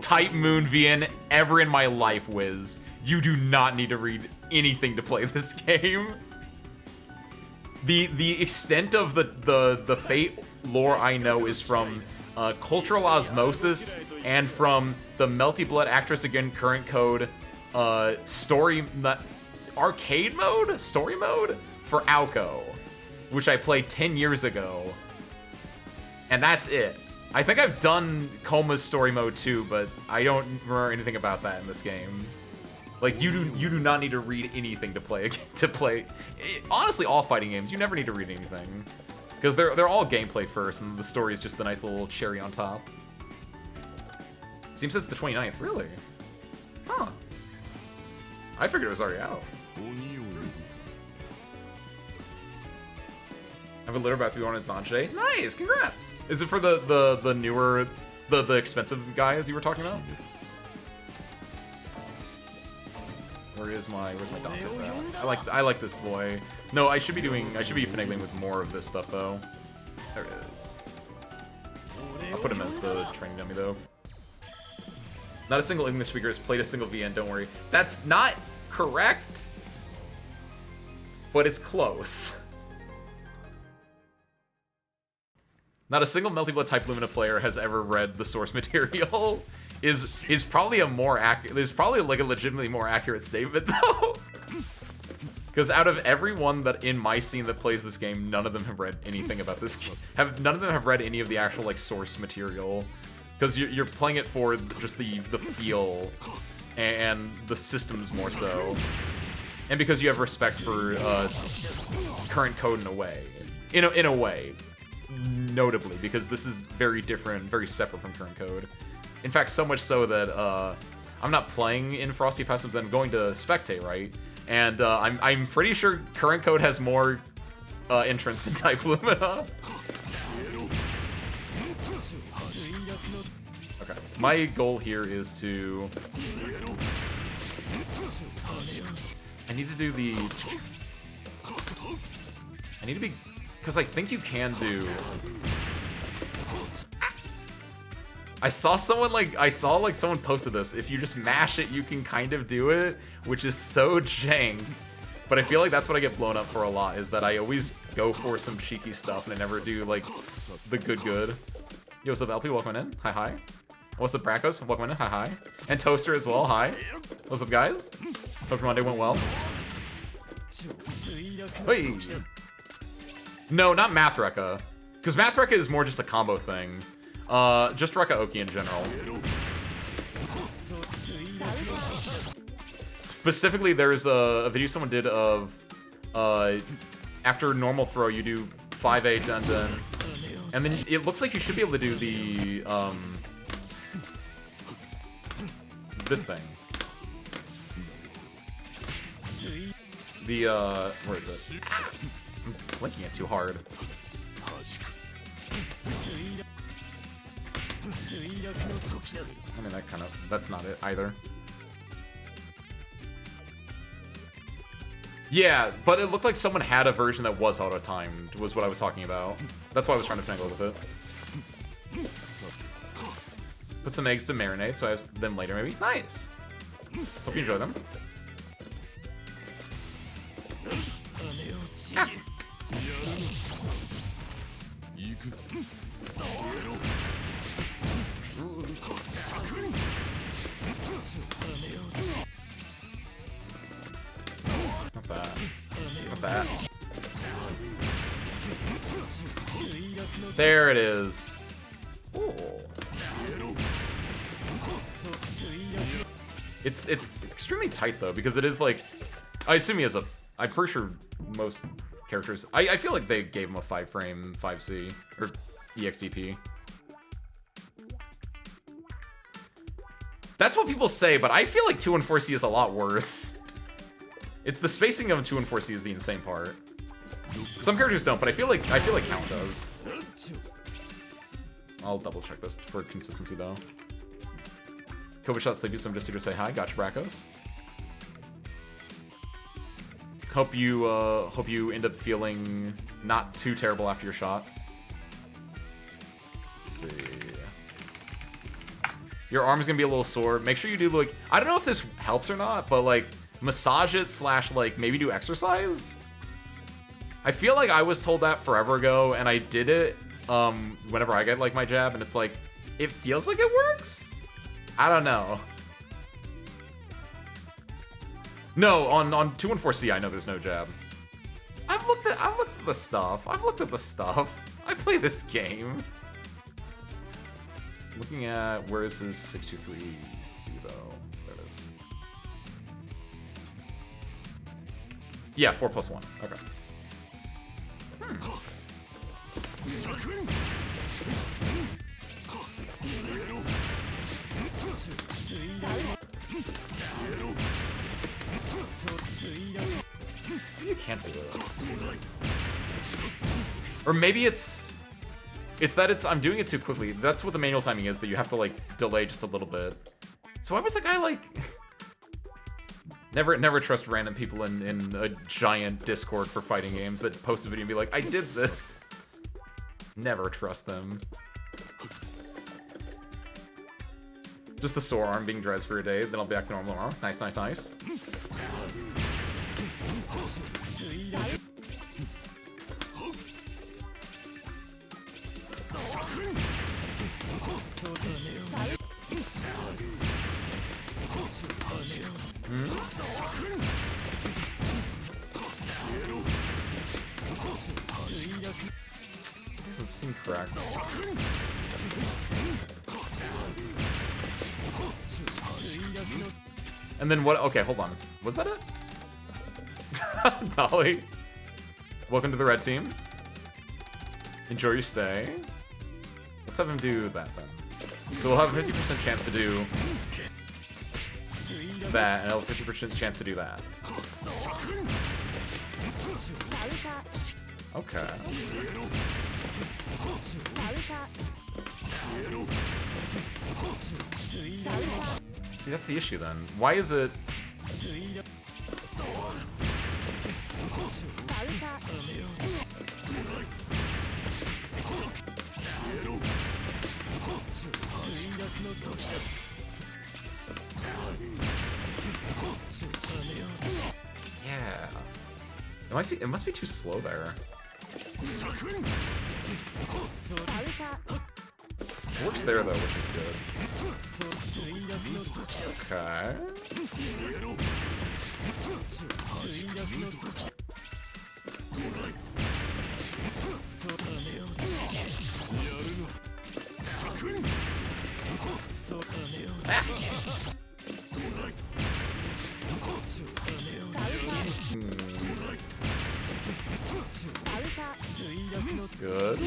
Type Moon VN ever in my life, Wiz. You do not need to read anything to play this game. The extent of the Fate lore I know is from Cultural Osmosis and from the Melty Blood Actress Again current code story arcade mode story mode for Alco, which I played 10 years ago, and that's it. I think I've done Coma's story mode too, but I don't remember anything about that in this game. Like, you do not need to read anything to play. Honestly, all fighting games, you never need to read anything. Because they're all gameplay first, and the story is just the nice little cherry on top. Seems it's the 29th, really? Huh. I figured it was already out. I have a litter about 3 on Sanjay. Nice, congrats! Is it for the newer, the expensive guys you were talking about? Where's my Dante's at? I like this boy. No, I should be finagling with more of this stuff though. There it is. I'll put him as the training dummy though. Not a single English speaker has played a single VN, don't worry. That's not correct. but it's close. Not a single Melty Blood type Lumina player has ever read the source material. Is probably a more accurate. There's probably like a legitimately more accurate statement though. Because out of everyone that in my scene that plays this game, none of them have read anything about this game. None of them have read any of the actual like source material. Because you're playing it for just the feel and the systems more so. And because you have respect for current code in a way. In a way. Notably, because this is very different, very separate from current code. In fact, so much so that I'm not playing in Frosty Festival, I'm going to spectate, right? And I'm pretty sure current code has more entrants than Type Lumina. Okay, my goal here is to... I need to do the... I need to be... Because I think you can do... I saw someone posted this. If you just mash it, you can kind of do it, which is so jank. But I feel like that's what I get blown up for a lot, is that I always go for some cheeky stuff and I never do, like, the good. Yo, what's up, LP? Welcome in. Hi. What's up, Bracos? Welcome in. Hi. And Toaster as well. Hi. What's up, guys? Hope your Monday went well. Hey. No, not Math Rekka. Because Math Rekka is more just a combo thing. Just Rekka Oki in general. Specifically, there's a video someone did of, after normal throw, you do 5-8 dun. And then it looks like you should be able to do the, this thing. The, where is it? I'm blinking it too hard. I mean, that's not it either. Yeah, but it looked like someone had a version that was auto-timed, was what I was talking about. That's why I was trying to finagle with it. Put some eggs to marinate, so I have them later maybe. Nice! Hope you enjoy them. Ah. Not bad. There it is. Ooh. It's extremely tight though, because it is like, I assume he has a, I'm pretty sure most characters, I feel like they gave him a 5-frame 5C, or EXDP. That's what people say, but I feel like 2 and 4C is a lot worse. It's the spacing of 2 and 4C is the insane part. Some characters don't, but I feel like Count does. I'll double check this for consistency though. COVID shot sleepy, so I'm just here to say hi. Gotcha, Bracos. Hope you end up feeling not too terrible after your shot. Let's see. Your arm is gonna be a little sore. Make sure you do, like, I don't know if this helps or not, but like massage it / like maybe do exercise. I feel like I was told that forever ago, and I did it whenever I get like my jab, and it's like it feels like it works. I don't know. No, on 2 and 4C, I know there's no jab. I've looked at the stuff. I play this game. Looking at where is his 623C though? There it is. Yeah, 4+1. Okay. You can't do it. Or maybe it's that I'm doing it too quickly. That's what the manual timing is, that you have to like delay just a little bit. So I was like, I like never trust random people in a giant Discord for fighting games that post a video and be like, I did this. Never trust them. Just the sore arm being dreads for a day, then I'll be back to normal tomorrow. Nice. Doesn't seem correct. And then what? Okay, hold on. Was that it? Dolly. Welcome to the red team. Enjoy your stay. Let's have him do that then. So we'll have a 50% chance to do that, and I'll have a 50% chance to do that. Okay. See, that's the issue then. Why is it... Yeah. It must be too slow there. It works there though, which is good. Okay. Good.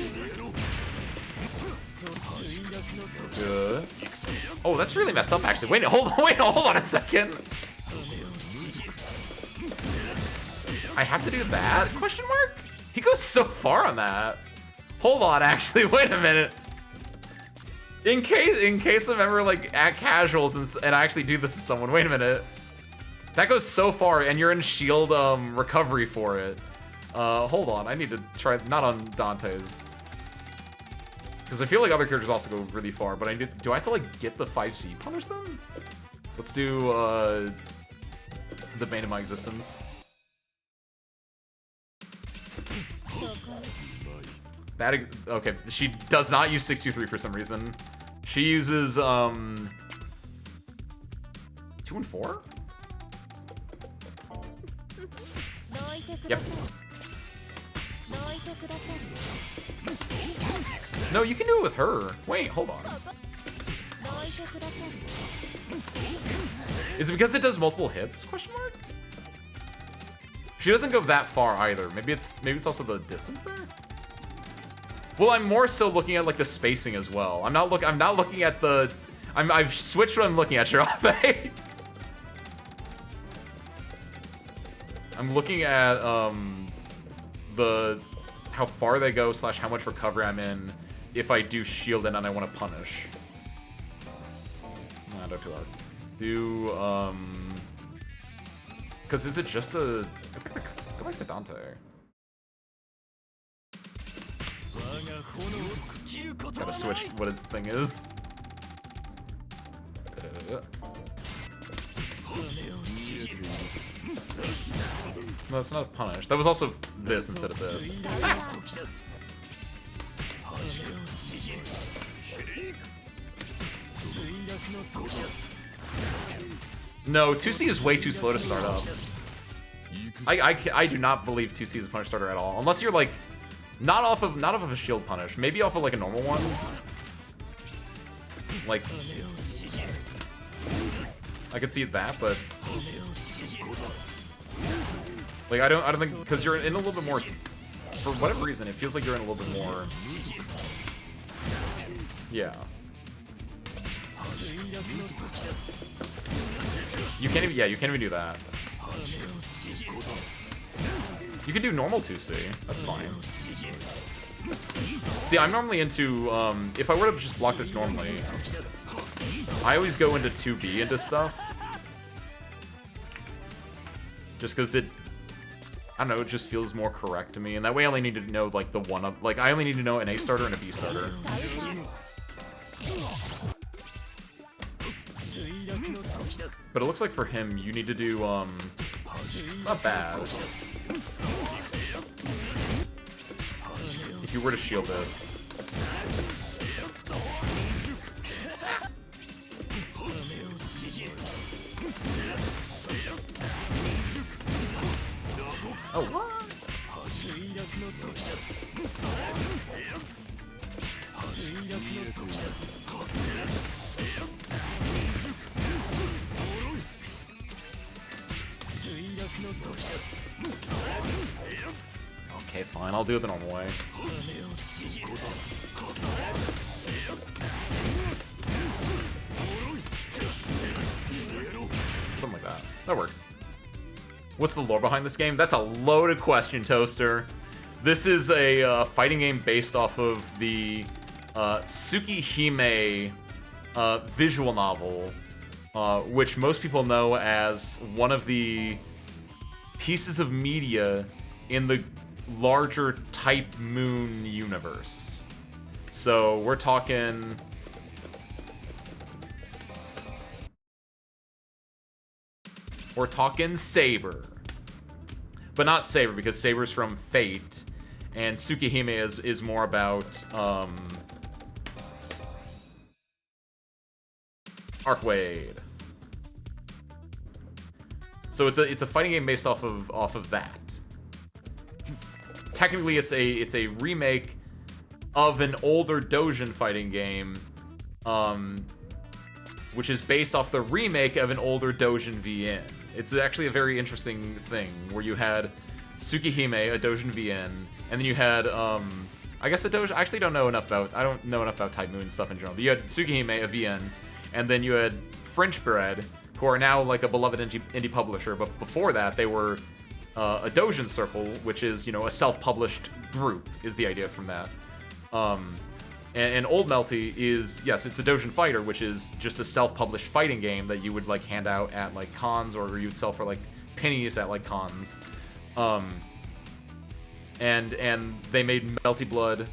Good. Oh, that's really messed up actually. Wait, hold on a second. I have to do that? Question mark? He goes so far on that. Hold on, actually, wait a minute. In case I'm ever like at casuals and I actually do this to someone, wait a minute. That goes so far and you're in shield recovery for it. Hold on, I need to try, not on Dante's. Because I feel like other characters also go really far, but do I have to like get the 5C punish them? Let's do the bane of my existence. Bad, okay, she does not use 623 for some reason. She uses 2 and 4? Yep. No, you can do it with her. Wait, hold on. Is it because it does multiple hits? Question mark? She doesn't go that far either. Maybe it's also the distance there. Well, I'm more so looking at like the spacing as well. I'm not looking at the. I've switched what I'm looking at, Shirafe. I'm looking at how far they go / how much recovery I'm in if I do shield and I want to punish. No, don't do that. Do because is it just a go back to Dante. Gotta switch what his thing is. No, it's not a punish. That was also this instead of this. Ah! No, 2C is way too slow to start up. I do not believe 2C is a punish starter at all. Unless you're like, not off of a shield punish. Maybe off of like a normal one. Like, I could see that, but like I don't think, because you're in a little bit more, for whatever reason, it feels like you're in a little bit more. Yeah. You can't even do that. You can do normal 2C. That's fine. See, I'm normally into, if I were to just block this normally, I always go into 2B into stuff. Just because it, I don't know, it just feels more correct to me. And that way I only need to know, like, the one up, like, I only need to know an A starter and a B starter. But it looks like for him, you need to do, it's not bad. you were to shield this. Oh, what? Okay, fine. I'll do it the normal way. Something like that. That works. What's the lore behind this game? That's a loaded question, Toaster. This is a fighting game based off of the Tsukihime visual novel, which most people know as one of the pieces of media in the larger Type Moon universe. So we're talking... We're talking Saber. But not Saber, because Saber's from Fate. And Tsukihime is more about, Arcwade. So it's a fighting game based off of that. Technically, it's a remake of an older Dojin fighting game, which is based off the remake of an older Dojin VN. It's actually a very interesting thing where you had Tsukihime, a Dojin VN, and then you had I guess the Dojin. I actually don't know enough about Type Moon stuff in general. But you had Tsukihime, a VN, and then you had French Bread, who are now like a beloved indie publisher. But before that, they were a Dojin Circle, which is, you know, a self-published group, is the idea from that. And Old Melty is, yes, it's a Dojin Fighter, which is just a self-published fighting game that you would like hand out at like cons, or you would sell for like pennies at like cons. And they made Melty Blood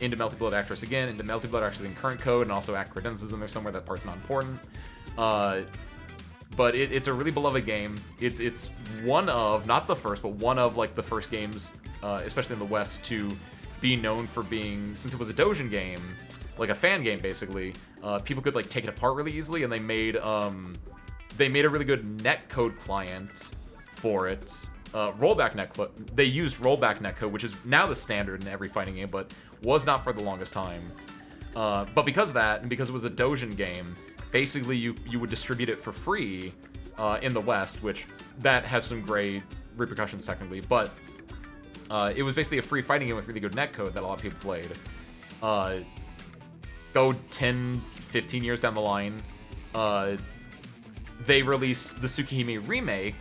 into Melty Blood Actress again, into Melty Blood Actress in current code, and also Act Credences in there somewhere. That part's not important. But it's a really beloved game. It's one of, not the first, but one of like the first games, especially in the West, to be known for being, since it was a Dojin game, like a fan game basically, people could like take it apart really easily, and they made a really good netcode client for it. Rollback netcode. They used rollback netcode, which is now the standard in every fighting game, but was not for the longest time. But because of that, and because it was a Dojin game, basically you would distribute it for free in the West, which that has some gray repercussions technically, but it was basically a free fighting game with really good netcode that a lot of people played. Go 10, 15 years down the line, they released the Tsukihime remake,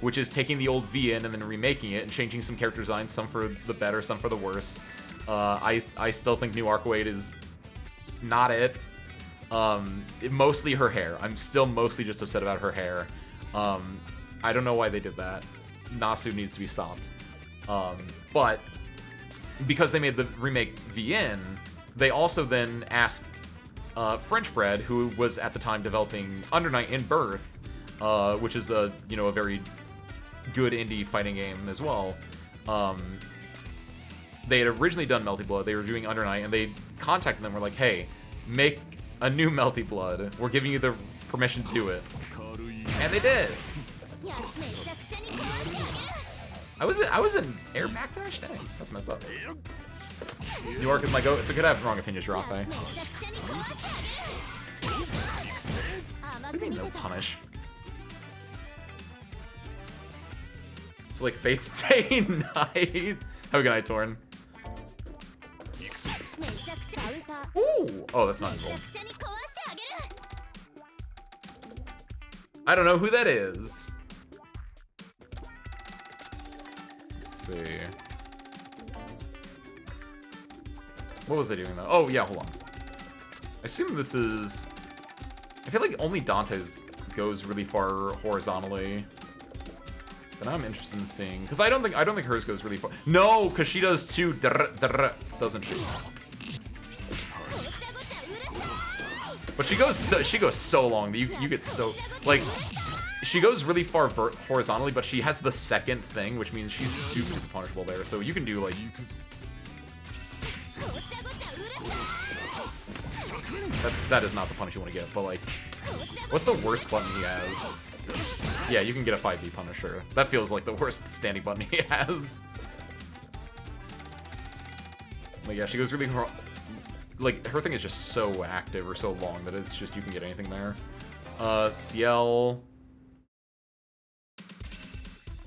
which is taking the old VN and then remaking it and changing some character designs, some for the better, some for the worse. I still think New Arcwade is not it. Mostly her hair. I'm still mostly just upset about her hair. I don't know why they did that. Nasu needs to be stopped. But because they made the remake VN, they also then asked French Bread, who was at the time developing Under Night in Birth, which is a very good indie fighting game as well. They had originally done Melty Blood. They were doing Under Night, and they contacted them. Were like, "Hey, make a new Melty Blood. We're giving you the permission to do it," and they did. I was in air backdash? Dang, that's messed up. New York is my go. It's a good have wrong opinions, Rafe. What do you mean no punish? So like Fate's Day Night. Have a good night, Torn. Ooh! Oh, that's not cool. I don't know who that is. Let's see. What was I doing though? Oh yeah, hold on. I assume this is. I feel like only Dante's goes really far horizontally. But I'm interested in seeing, because I don't think hers goes really far. No, because she does too, doesn't she? But she goes so long that you get so like, she goes really far horizontally, but she has the second thing, which means she's super punishable there. So you can do like That is not the punish you want to get, but like, what's the worst button he has? Yeah, you can get a 5B Punisher. That feels like the worst standing button he has. Like, yeah, she goes really... Like, her thing is just so active or so long that it's just, you can get anything there. CL...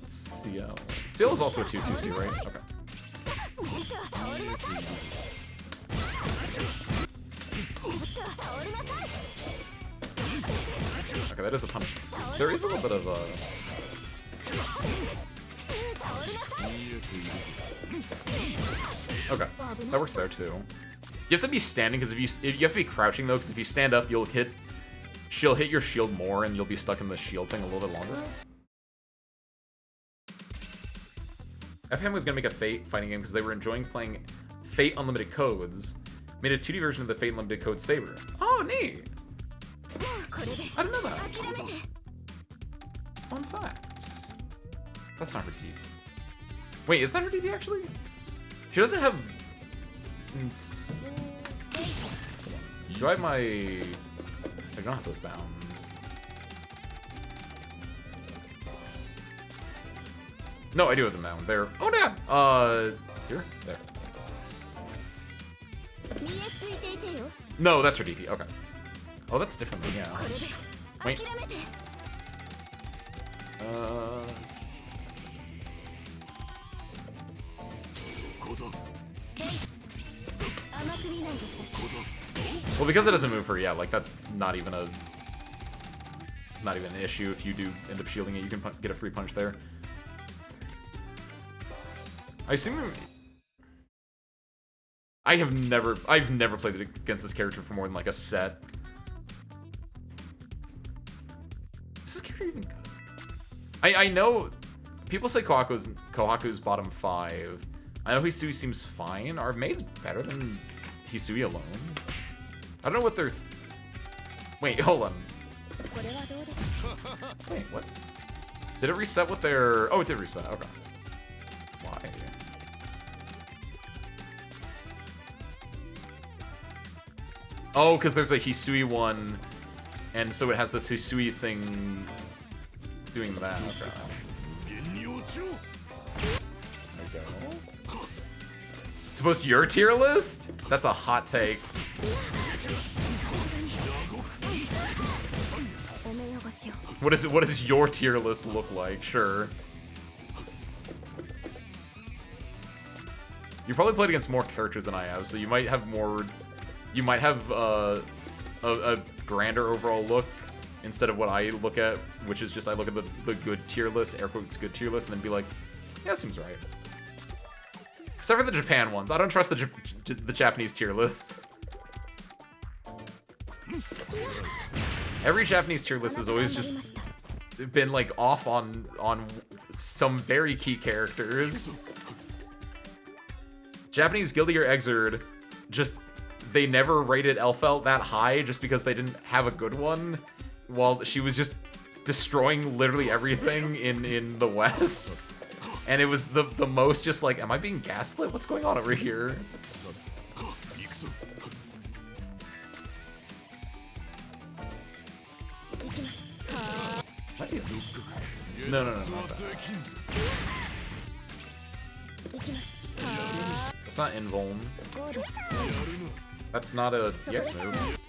CL is also a 2CC, right? Okay. Okay, that is a punish. There is a little bit of Okay, that works there too. You have to be standing because if you have to be crouching though, because if you stand up, she'll hit your shield more, and you'll be stuck in the shield thing a little bit longer. FPM was gonna make a Fate fighting game because they were enjoying playing Fate Unlimited Codes. Made a 2D version of the Fate Unlimited Code Saber. Oh, neat! I didn't know that. Fun fact. That's not her DP. Wait, is that her DP actually? She doesn't have... Do I have my... I don't have those bounds. No, I do have them down. There. Oh, yeah. Here? There. No, that's her DP. Okay. Oh, that's different than, yeah. Wait. Well, because it doesn't move her, yeah, like, that's not even an issue. If you do end up shielding it, you can get a free punch there. I assume... I've never played against this character for more than, like, a set. Is this character even good? I know... People say Kohaku's bottom 5. I know Hisui seems fine. Are maids better than Hisui alone? I don't know what they're... Wait, hold on. Wait, what? Did it reset what their... Oh, it did reset. Okay. Why? Oh, because there's a Hisui one, and so it has this Hisui thing doing that. Okay. There we go. To post your tier list? That's a hot take. What does your tier list look like? Sure. You probably played against more characters than I have, so you might have more... You might have a grander overall look instead of what I look at, which is just I look at the good tier list, air quotes good tier list, and then be like, yeah, that seems right. Except for the Japan ones. I don't trust the Japanese tier lists. Every Japanese tier list has always just been like off on some very key characters. Japanese Guildier Exerd, just they never rated Elphelt that high just because they didn't have a good one, while she was just destroying literally everything in the West. And it was the most just like, am I being gaslit? What's going on over here? No, not that. That's not invuln. That's not a DX move.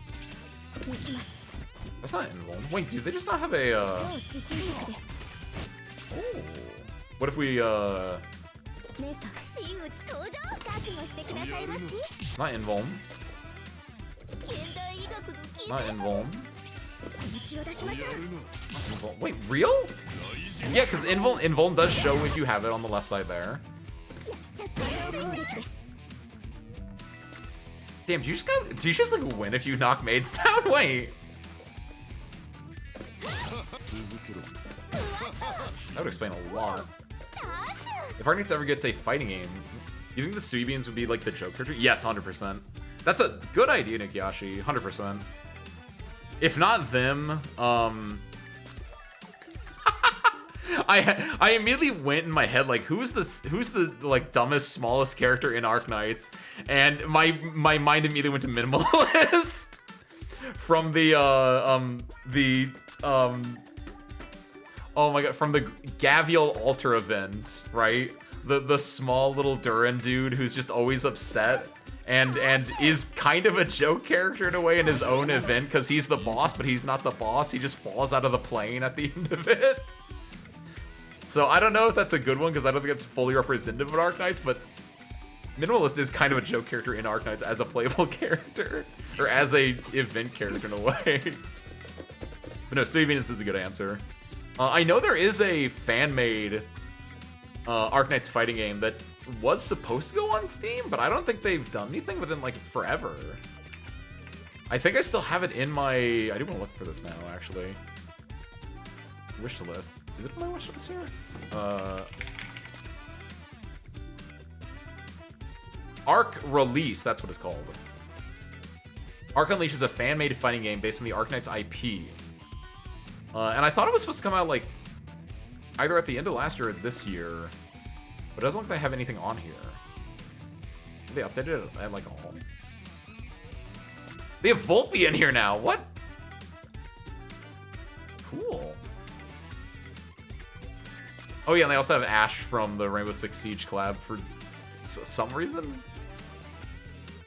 That's not invuln. Wait, do they just not have a Oh. What if we Not invuln. Not invuln. Wait, real? Yeah, because invuln does show if you have it on the left side there. Damn, do you just like win if you knock maids down? Wait. That would explain a lot. If Arcnix ever gets a fighting game, you think the Suibians would be like the joke character? Yes, 100%. That's a good idea, Nikiyashi. 100%. If not them, I immediately went in my head like, who's the like dumbest, smallest character in Arknights, and my mind immediately went to Minimalist. from the oh my god, from the Gavial altar event, right? The small little Duran dude who's just always upset and is kind of a joke character in a way in his own event because he's the boss, but he's not the boss. He just falls out of the plane at the end of it. So I don't know if that's a good one because I don't think it's fully representative of Arknights, but Minimalist is kind of a joke character in Arknights as a playable character, or as a event character in a way. But no, Studio Venus is a good answer. I know there is a fan-made Arknights fighting game that was supposed to go on Steam, but I don't think they've done anything within like forever. I think I still have it in my... I do want to look for this now, actually. Wish list. Is it on my wish list here? Arc Release, that's what it's called. Arc Unleashed is a fan-made fighting game based on the Arknights IP. And I thought it was supposed to come out like either at the end of last year or this year, but it doesn't look like they have anything on here. Have they updated it at like all? They have Volpe in here now. What? Cool. Oh yeah, and they also have Ash from the Rainbow Six Siege collab for some reason.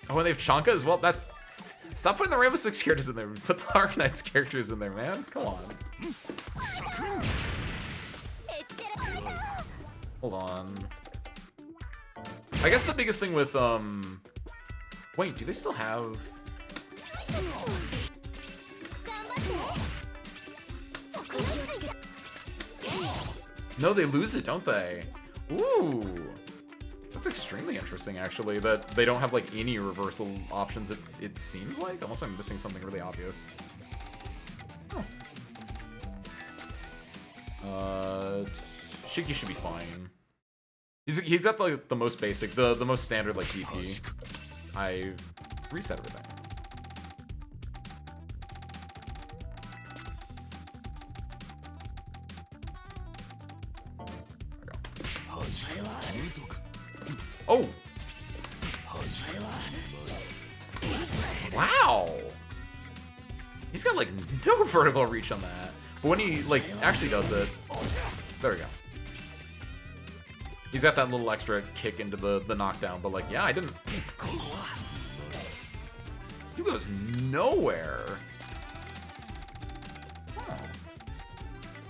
Oh, and they have Chanka as well. That's... Stop putting the Rainbow Six characters in there. Put the Arknights characters in there, man. Come on. Hold on. I guess the biggest thing with, Wait, do they still have... No, they lose it, don't they? Ooh. That's extremely interesting, actually, that they don't have, like, any reversal options, it seems like, unless I'm missing something really obvious. Oh. Shiki should be fine. He's got, like, the most basic, the most standard, like, DP. I reset everything. Oh! Wow! He's got, like, no vertical reach on that. But when he, like, actually does it... There we go. He's got that little extra kick into the knockdown, but, like, yeah, I didn't... He goes nowhere.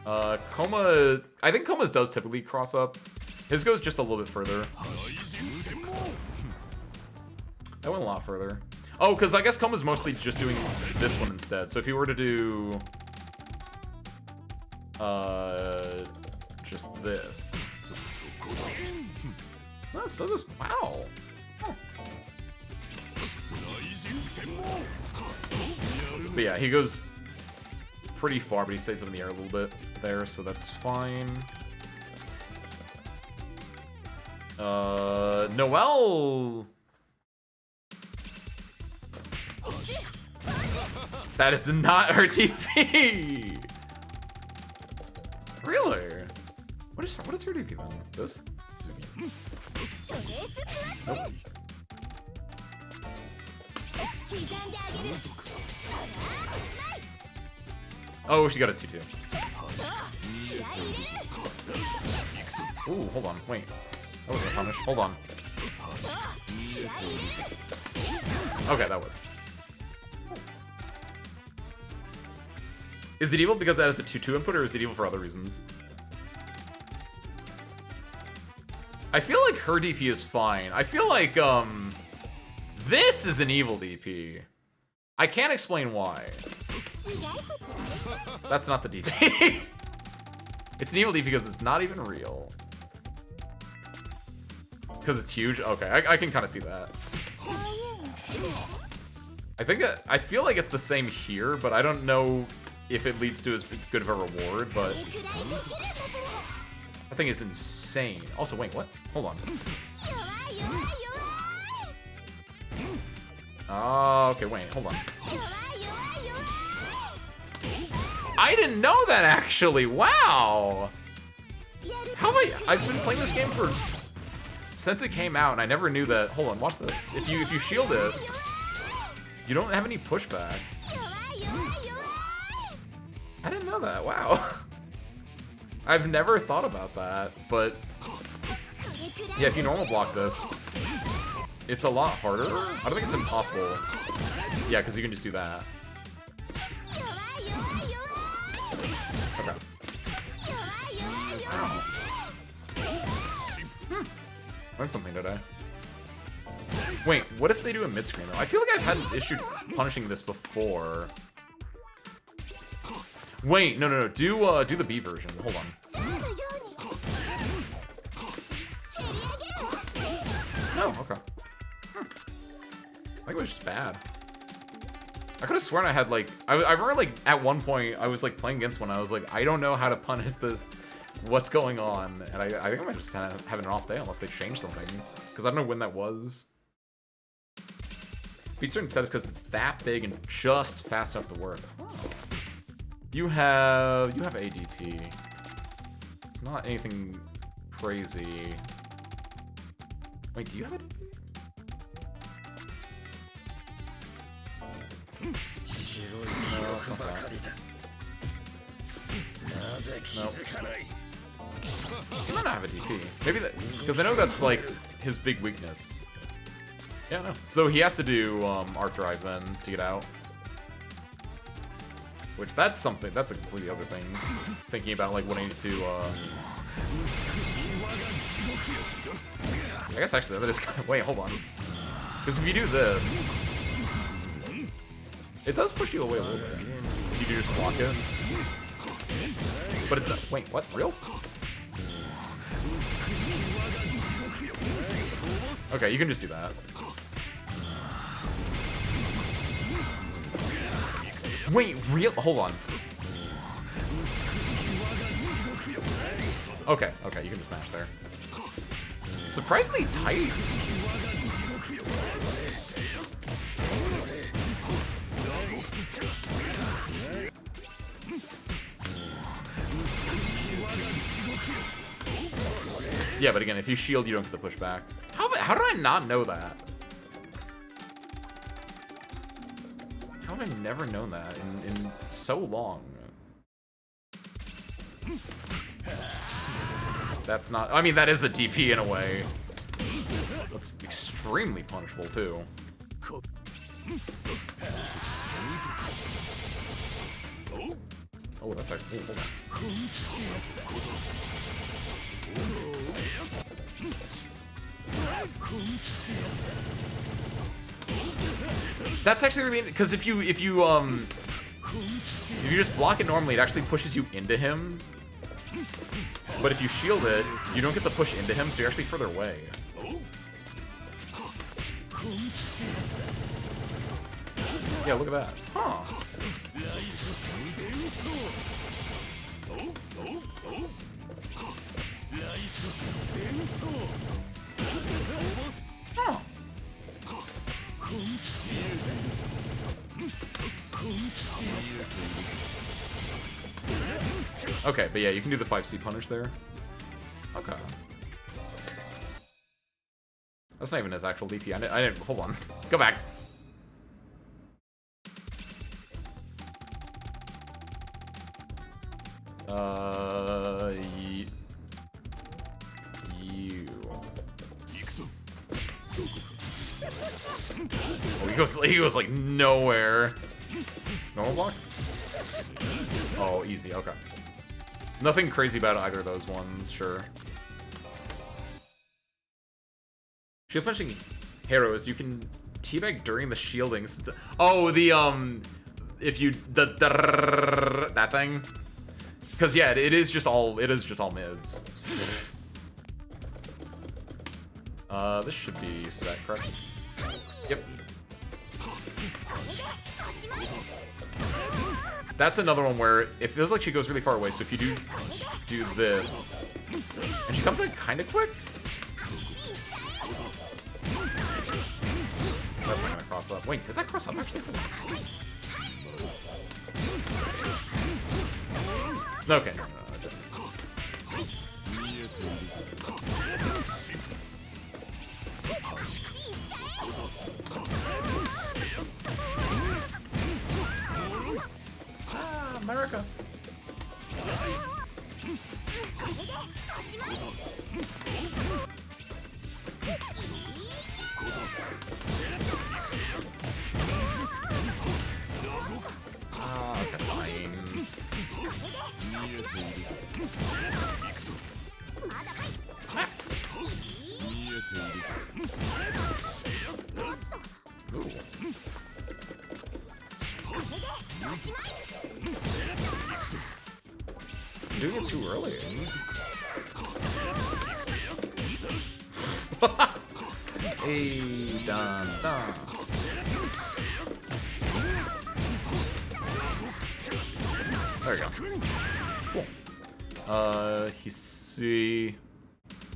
Oh. Coma... I think Coma's does typically cross up. His goes just a little bit further. That went a lot further. Oh, because I guess Coma's mostly just doing this one instead. So if you were to do... just this. No, so just... Wow. Huh. But yeah, he goes pretty far, but he stays up in the air a little bit there, so that's fine. Noelle... That is not her TP! Really? What is her TP then? This? Nope. Oh, she got a 2-2. Ooh, hold on, wait. That wasn't a punish. Hold on. Okay, that was. Is it evil because that is a 2-2 input, or is it evil for other reasons? I feel like her DP is fine. I feel like, this is an evil DP. I can't explain why. That's not the DP. It's an evil DP because it's not even real. Because it's huge? Okay, I can kind of see that. I feel like it's the same here, but I don't know if it leads to as good of a reward, but... That thing is insane. Also, wait, what? Hold on. Oh, okay, wait, hold on. I didn't know that, actually! Wow! How have I've been playing this game for... Since it came out, and I never knew that... Hold on, watch this. If you shield it, you don't have any pushback. know that. Wow. I've never thought about that, but yeah, if you normal block this, it's a lot harder. I don't think it's impossible. Yeah, because you can just do that. Okay. Learned something today. Wait, what if they do a mid-screen though? I feel like I've had an issue punishing this before. Wait, no. Do the B version. Hold on. No, okay. I think it was just bad. I could have sworn I had like I remember like at one point I was like playing against one. I was like, I don't know how to punish this. What's going on? And I think I might just kind of having an off day unless they change something, because I don't know when that was. Beat certain sets because it's that big and just fast enough to work. Oh. You have ADP. It's not anything crazy. Wait, do you have ADP? No, that's not that. Nope. He might not have a DP. Maybe that, because I know that's like his big weakness. Yeah, no. So he has to do art drive then to get out. Which that's something. That's a completely other thing. Thinking about like what I need to. I guess actually that is kind of. Wait, hold on. Because if you do this, it does push you away a little bit. If you do just block it. But it's not. Wait, what? Real? Okay, you can just do that. Wait, real? Hold on. Okay, you can just mash there. Surprisingly tight. Yeah, but again, if you shield, you don't get the pushback. How did I not know that? How have I never known that in so long? That's not... I mean, that is a DP in a way. That's extremely punishable, too. Oh, that's actually... Hold on. That's actually really... Because if you just block it normally, it actually pushes you into him. But if you shield it, you don't get the push into him, so you're actually further away. Yeah, look at that. Huh. Huh. Okay, but yeah, you can do the 5C punish there. Okay. That's not even his actual DP. I didn't. Hold on. Go back. You. Oh, he goes like nowhere. Normal block? Oh, easy. Okay. Nothing crazy about either of those ones, sure. Shield punching heroes, you can teabag during the shielding. Oh, the if you that thing. Because yeah, it is just all mids. This should be set, correct? Yep. That's another one where it feels like she goes really far away, so if you do this, and she comes in kind of quick. That's not gonna cross up. Wait, did that cross up actually? Okay, no, it didn't. America. Okay, fine. Ooh. I'm doing it too early. Hey, dun, dun. There we go. Cool. Hisui.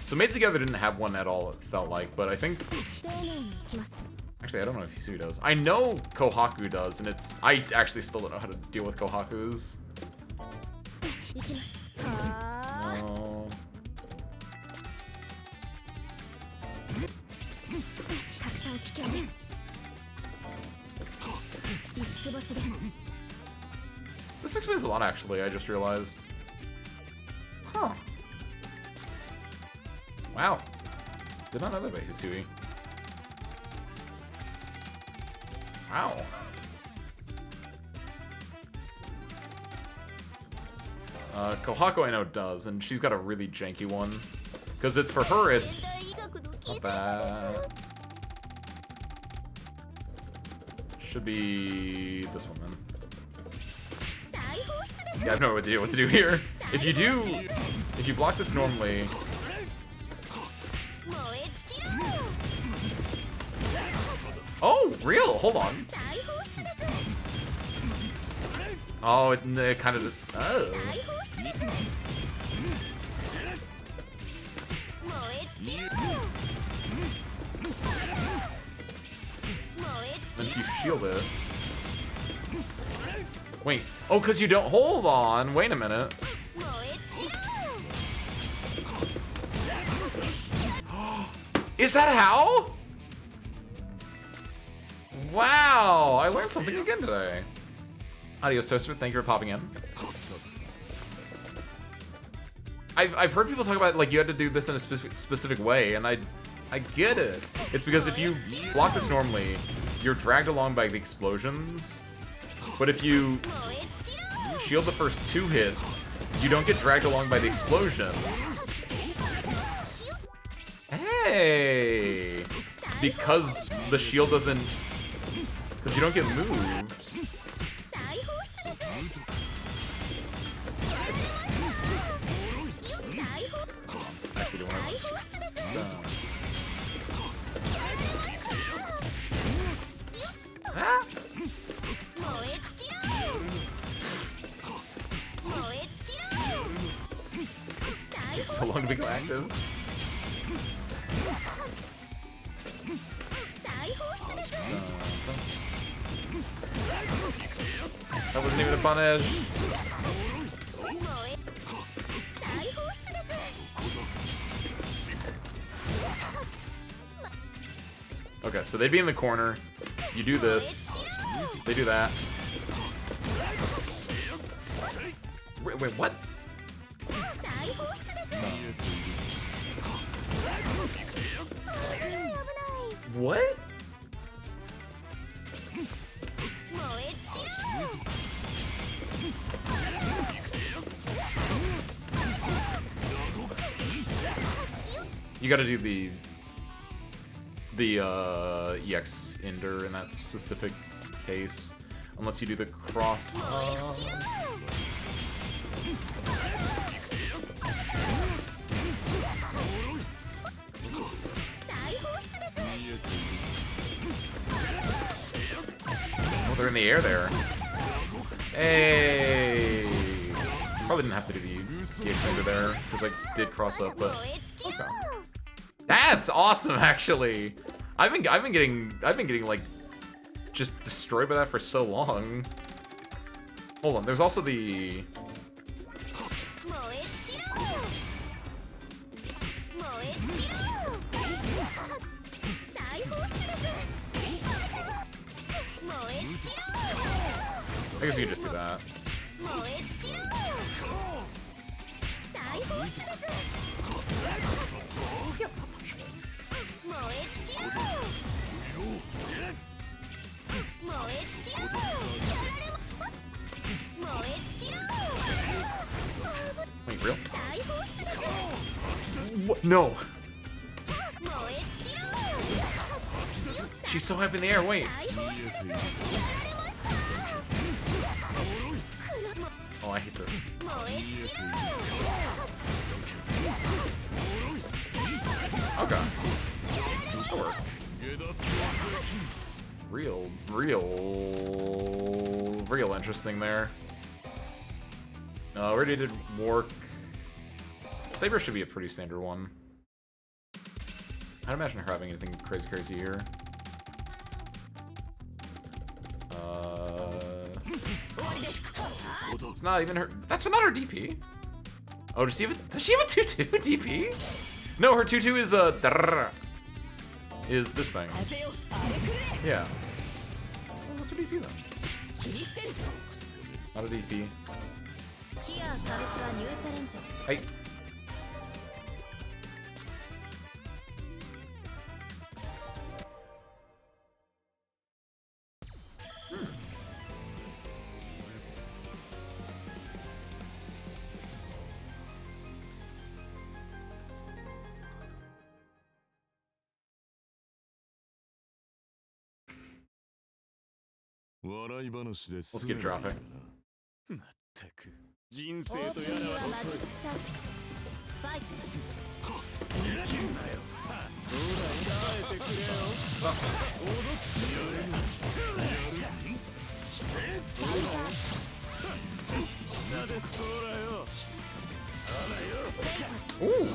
So Made Together didn't have one at all, it felt like, but I think... Actually, I don't know if Hisui does. I know Kohaku does, and it's... I actually still don't know how to deal with Kohakus. No. This explains a lot, actually, I just realized. Huh. Wow. Did not know that about Hisui. Wow. Kohaku I know does, and she's got a really janky one. Because it's for her, it's not bad. Should be this one then. Yeah, I have no idea what to do here. If you block this normally. Oh, real? Hold on. Oh, it kind of. Oh. Then if you shield it. Wait. Oh, because you don't. Hold on. Wait a minute. Is that how? Wow. I learned something again today. Adios, Toaster. Thank you for popping in. I've heard people talk about, like, you had to do this in a specific way, and I get it. It's because if you block this normally, you're dragged along by the explosions. But if you shield the first 2 hits, you don't get dragged along by the explosion. Hey! Because the shield doesn't... Because you don't get moved. Actually, do Ah! It's so long to become active. That wasn't even a punish. Okay, so they'd be in the corner. You do this. They do that. Wait, what? What? You gotta do the EX Ender in that specific case, unless you do the cross. Oh, they're in the air there. Hey! Probably didn't have to do the EX Ender there because I did cross up, but okay. That's awesome, actually. I've been getting like just destroyed by that for so long. Hold on, there's also the I guess you can just do that. What? No. She's so up in the air. Wait. Oh, I hate this. Okay. That works. Real interesting there. We already did Wark. Saber should be a pretty standard one. I'd imagine her having anything crazy here. It's not even her. That's not her DP. Oh, does she have a 2-2 DP? No, her 2-2 is this thing. Yeah. Well, what's her DP then? Not a DP. Hey. Let's keep dropping. Ooh.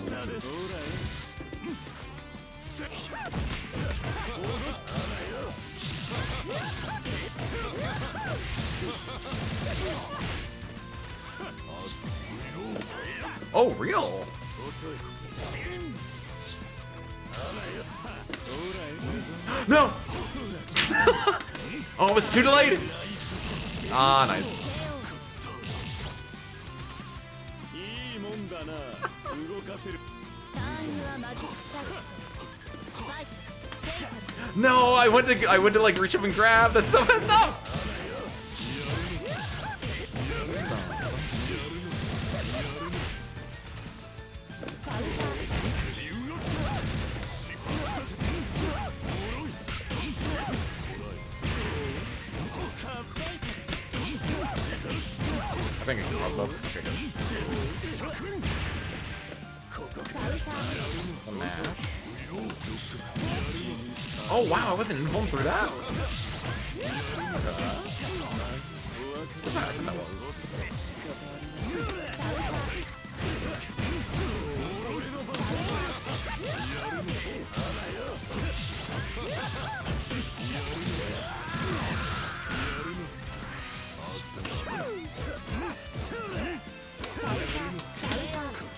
Oh, real? No! Oh, it was too delayed! Ah, nice. No, I went to like reach up and grab. That's so messed up. I think I can cross up. Okay, good. A mash. Oh wow, I wasn't informed through that. What's that? I think that was.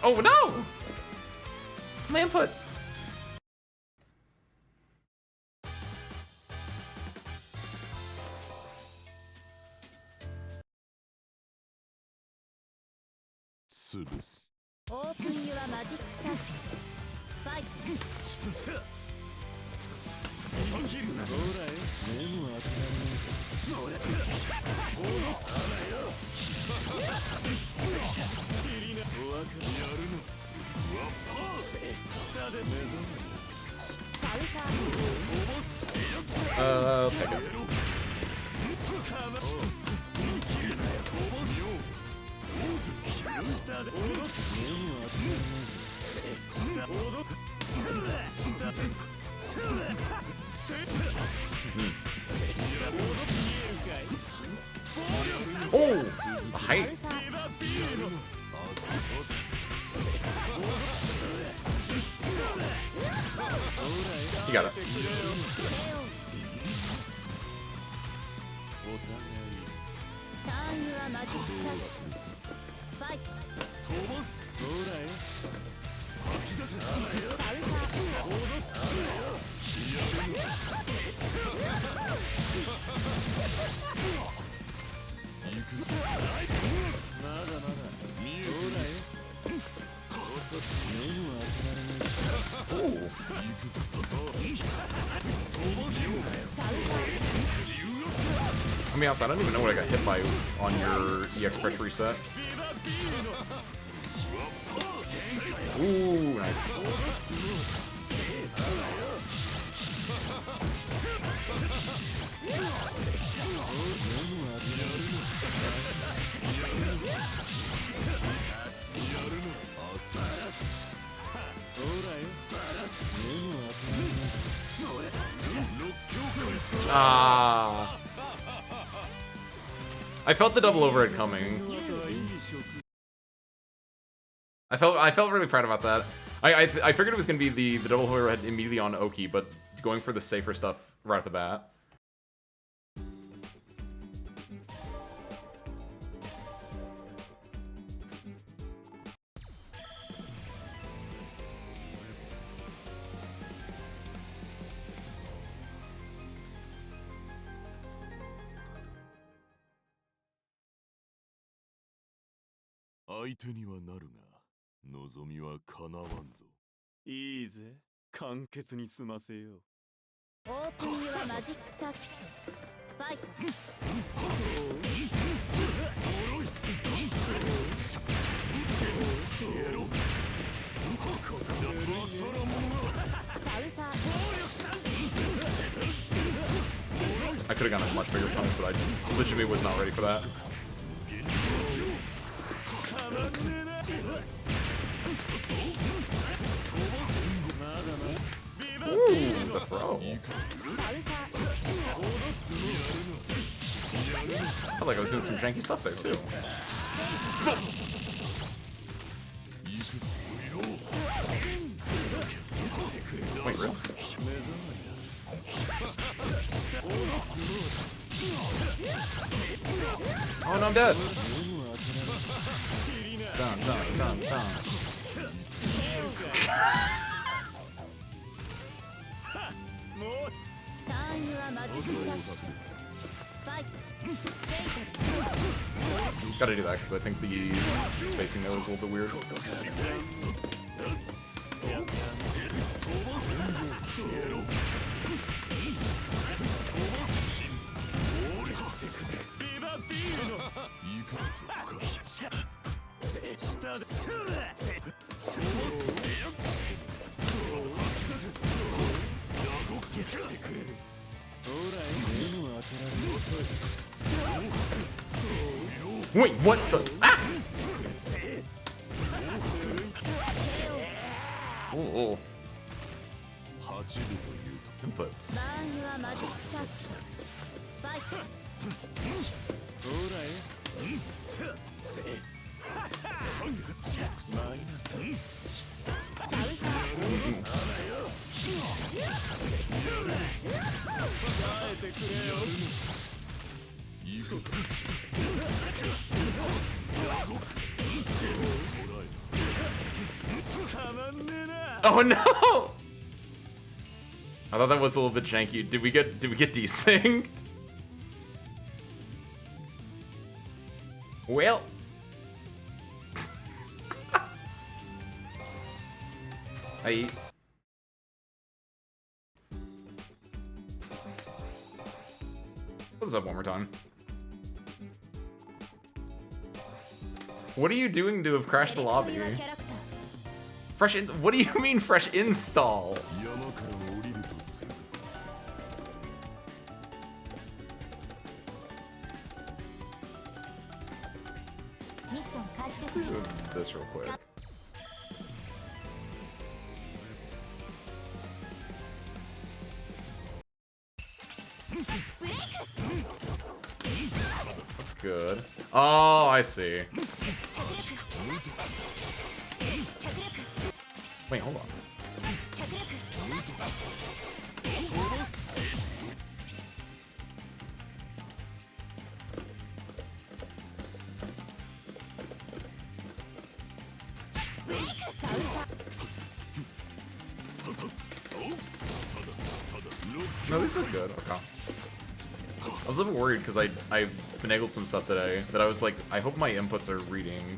Oh no! My input. Open your magic set. Fight. I'll take it. Oh, the height. You got it. I mean, also, I don't even know what I got hit by on your EX pressure reset. Ooh, nice. Ah. I felt the double overhead coming. I felt really proud about that. I figured it was gonna be the double overhead immediately on Oki, but going for the safer stuff right off the bat. I could have gone a much bigger punish, but I legitimately was not ready for that. Ooh, the throw. I felt like I was doing some janky stuff there, too. Wait, real? Oh no, I'm dead. Done. Gotta do that because I think the spacing there was a little bit weird. Wait, what the? Ah! Oh. Inputs. Oh no! I thought that was a little bit janky. Did we get desynced? Well. Hey. What's up one more time? What are you doing to have crashed the lobby? Fresh in- what do you mean fresh install? Let's do this real quick. That's good. Oh, I see. Wait, hold on. No, these look good. Okay. I was a little worried because I finagled some stuff today that I was like, I hope my inputs are reading.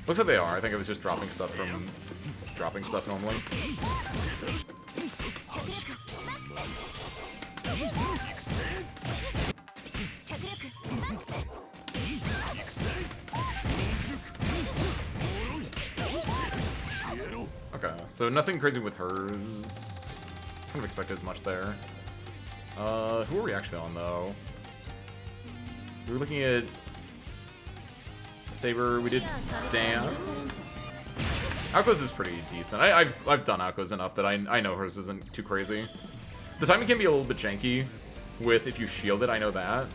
Looks like they are. I think I was just dropping stuff from dropping stuff normally. Okay, so nothing crazy with hers. Kind of expected as much there. Who are we actually on, though? We were looking at Saber, we did Dan. Aoko's is pretty decent. I've done Aoko's enough that I know hers isn't too crazy. The timing can be a little bit janky with if you shield it, I know that.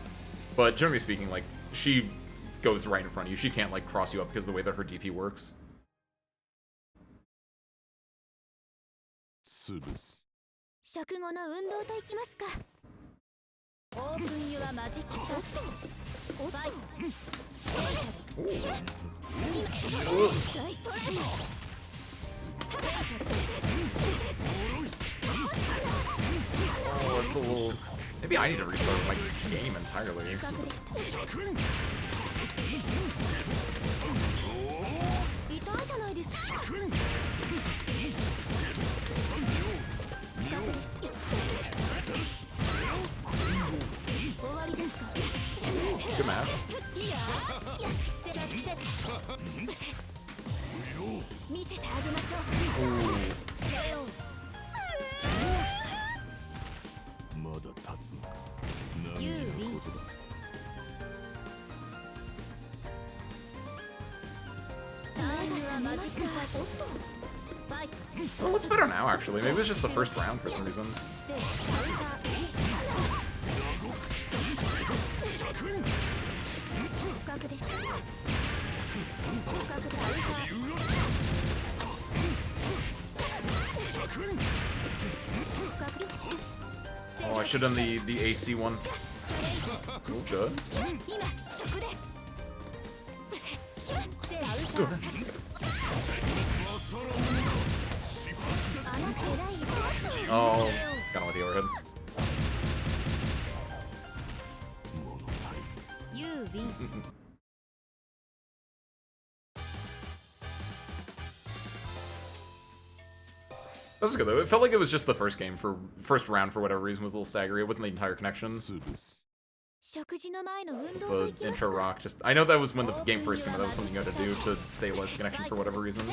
But generally speaking, like, she goes right in front of you. She can't, like, cross you up because of the way that her DP works. 食後の運動といきますか。オープンユアマジックサーファイOh, it's a little... Maybe I need to restart my game entirely. Good match. Well, it looks better now, actually. Maybe it's just the first round for some reason. Oh, I should have done the AC one. Oh, good. Oh, kinda with the overhead. That was good though. It felt like it was just the first game for first round for whatever reason was a little staggery. It wasn't the entire connection. The intro rock just I know that was when the game first came out, that was something you had to do to stabilize the connection for whatever reason.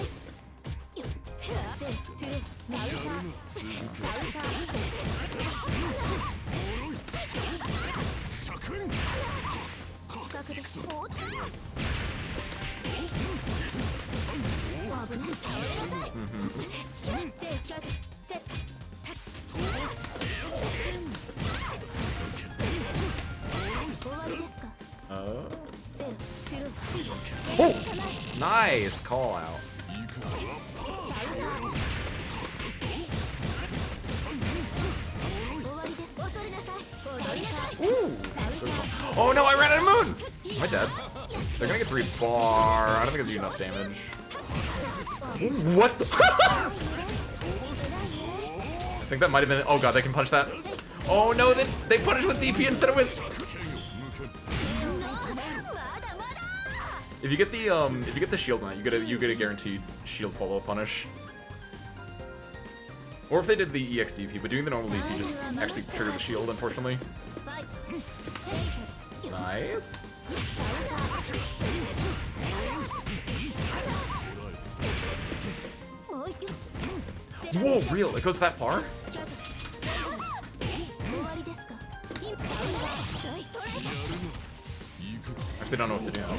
Oh! Nice call out. Ooh. Oh no, I ran out of moon! Am I dead? They're gonna get 3 bar. I don't think it's enough damage. What the? I think that might have been. Oh god, they can punch that. Oh no, they punish with DP instead of with. If you get the shield on it, you get a guaranteed shield follow punish. Or if they did the EX DP, but doing the normal DP just actually triggers the shield, unfortunately. Nice. Whoa, real? It goes that far? Actually, don't know what to do now.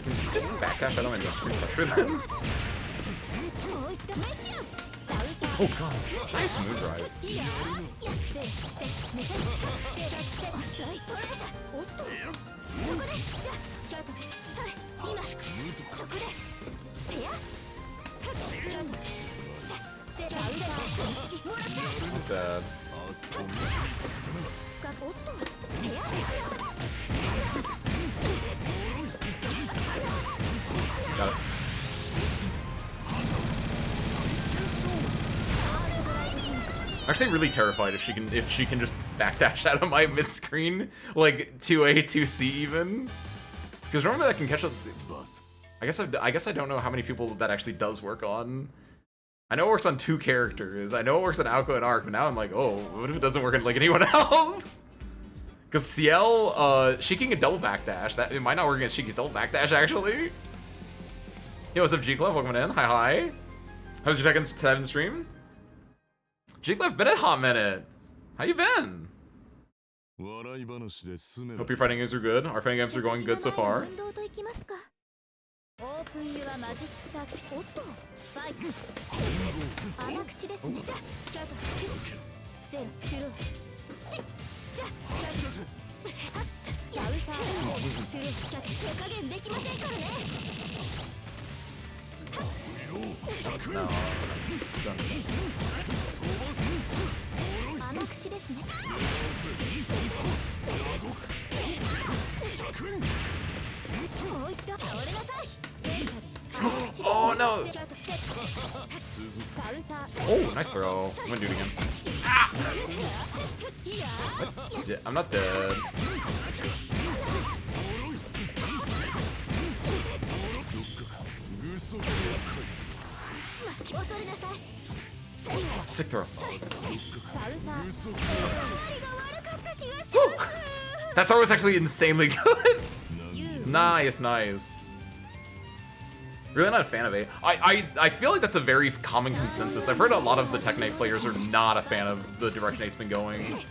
Can you just backdash? I don't mind screen pressure then. Oh god, nice move drive. Not bad. Got it. I'm actually really terrified if she can just backdash out of my mid screen, like 2A, 2C even. Because normally that can catch up. I guess I don't know how many people that actually does work on. I know it works on 2 characters. I know it works on Aoko and Arc, but now I'm like, oh, what if it doesn't work on like anyone else? Because Ciel, she can double backdash. That it might not work against Shiki's double backdash, actually. Yo, what's up, G-Clef? Welcome in. Hi, hi. How's your Tekken 7 stream? G-Clef, been a hot minute. How you been? Hope your fighting games are good. Our fighting games are going good so far. No. Oh no! Oh, nice throw. I'm gonna do it again. Ah! Yeah, I'm not dead. Sick throw. Woo! That throw was actually insanely good. Nice, nice. Really not a fan of it. I feel like that's a very common consensus. I've heard a lot of the Tekken 8 players are not a fan of the direction 8's been going.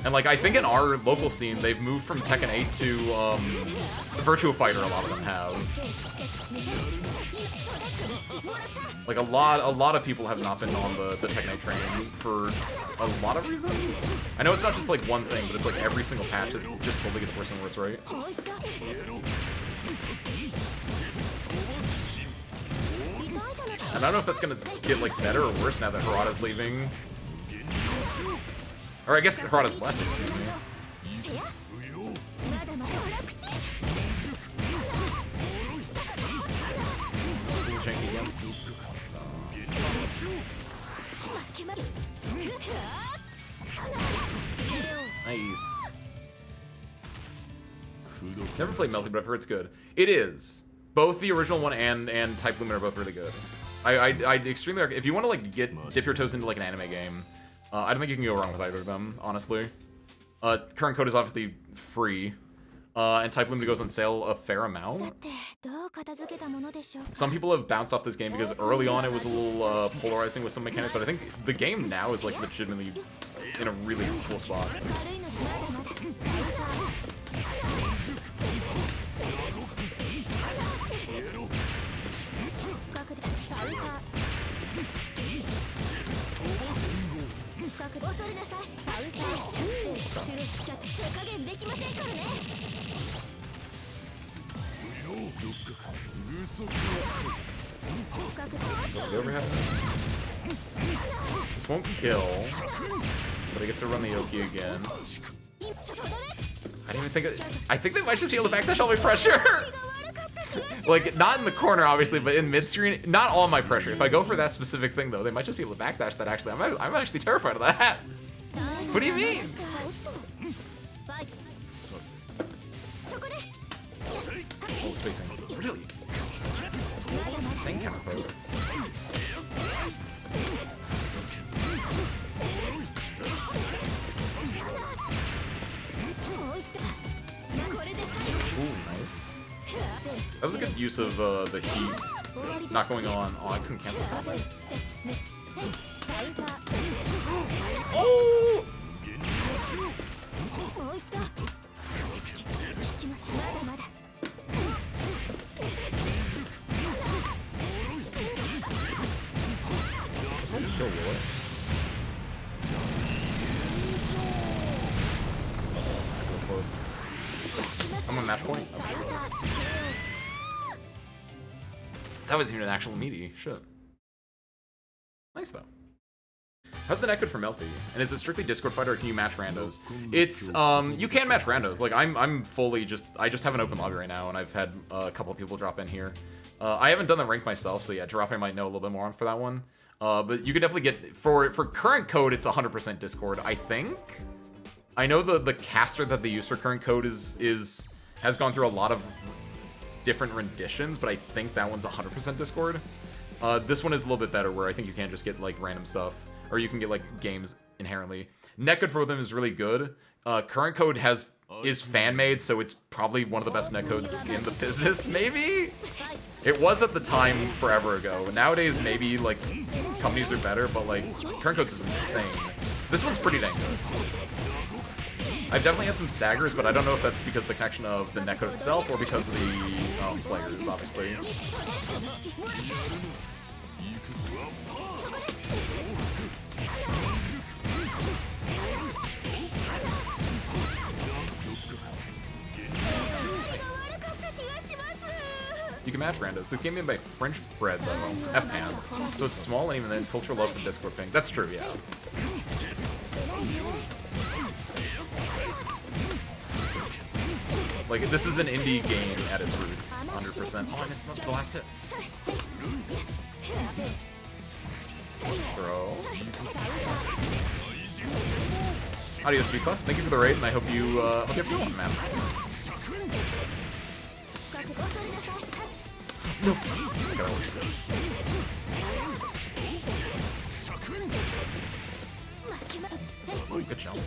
And like, I think in our local scene, they've moved from Tekken 8 to Virtua Fighter, a lot of them have. Like, a lot of people have not been on the Tekken 8 train for a lot of reasons. I know it's not just like one thing, but it's like every single patch, it just slowly gets worse and worse, right? And I don't know if that's gonna get like better or worse now that Harada's leaving. Or I guess Harada's left, excuse me. Again. Nice. Never played Melty, but I've heard it's good. It is. Both the original one and Type Lumina are both really good. I extremely, if you want to like dip your toes into like an anime game, I don't think you can go wrong with either of them, honestly. Current code is obviously free, and Type Lumina goes on sale a fair amount. Some people have bounced off this game because early on it was a little polarizing with some mechanics, but I think the game now is like legitimately in a really cool spot. This won't kill, but I get to run the Yoki again. I didn't even think I think they might just be able to backdash all my pressure. Like, not in the corner, obviously, but in mid-screen, not all my pressure. If I go for that specific thing, though, they might just be able to backdash that, actually. I'm actually terrified of that. What do you mean? Oh, spacing. Really? Insane counter throw. Ooh, nice. That was a good use of the heat not going on. Oh, I couldn't cancel that. Oh! This one kill, will it? Still close. I'm on match point. Oh, that wasn't even an actual meaty. Shit. Nice though. How's the net good for Melty? And is it strictly Discord fighter or can you match randos? It's you can match randos. Like I'm fully I just have an open lobby right now and I've had a couple of people drop in here. I haven't done the rank myself, so yeah, dropping might know a little bit more on for that one. But you could definitely get for current code it's 100% Discord, I think. I know the caster that they use for current code has gone through a lot of different renditions, but I think that one's 100% Discord. This one is a little bit better, where I think you can just get like random stuff, or you can get like games inherently. netcode for them is really good. Current code is fan made, so it's probably one of the best netcodes in the business. Maybe it was at the time forever ago. Nowadays, maybe like companies are better, but like current codes is insane. This one's pretty dang good. I've definitely had some staggers, but I don't know if that's because of the connection of the netcode itself or because of the players, obviously. You can match randos. The game made by French Bread, though. F-Pan. So it's small and even then cultural love for disc whipping. That's true, yeah. Like, this is an indie game at its roots, 100%. Oh, I missed the last hit. Throw. Adios, G-Puff. Thank you for the raid, and I hope you have a good one, man. No. I gotta work. Good jump.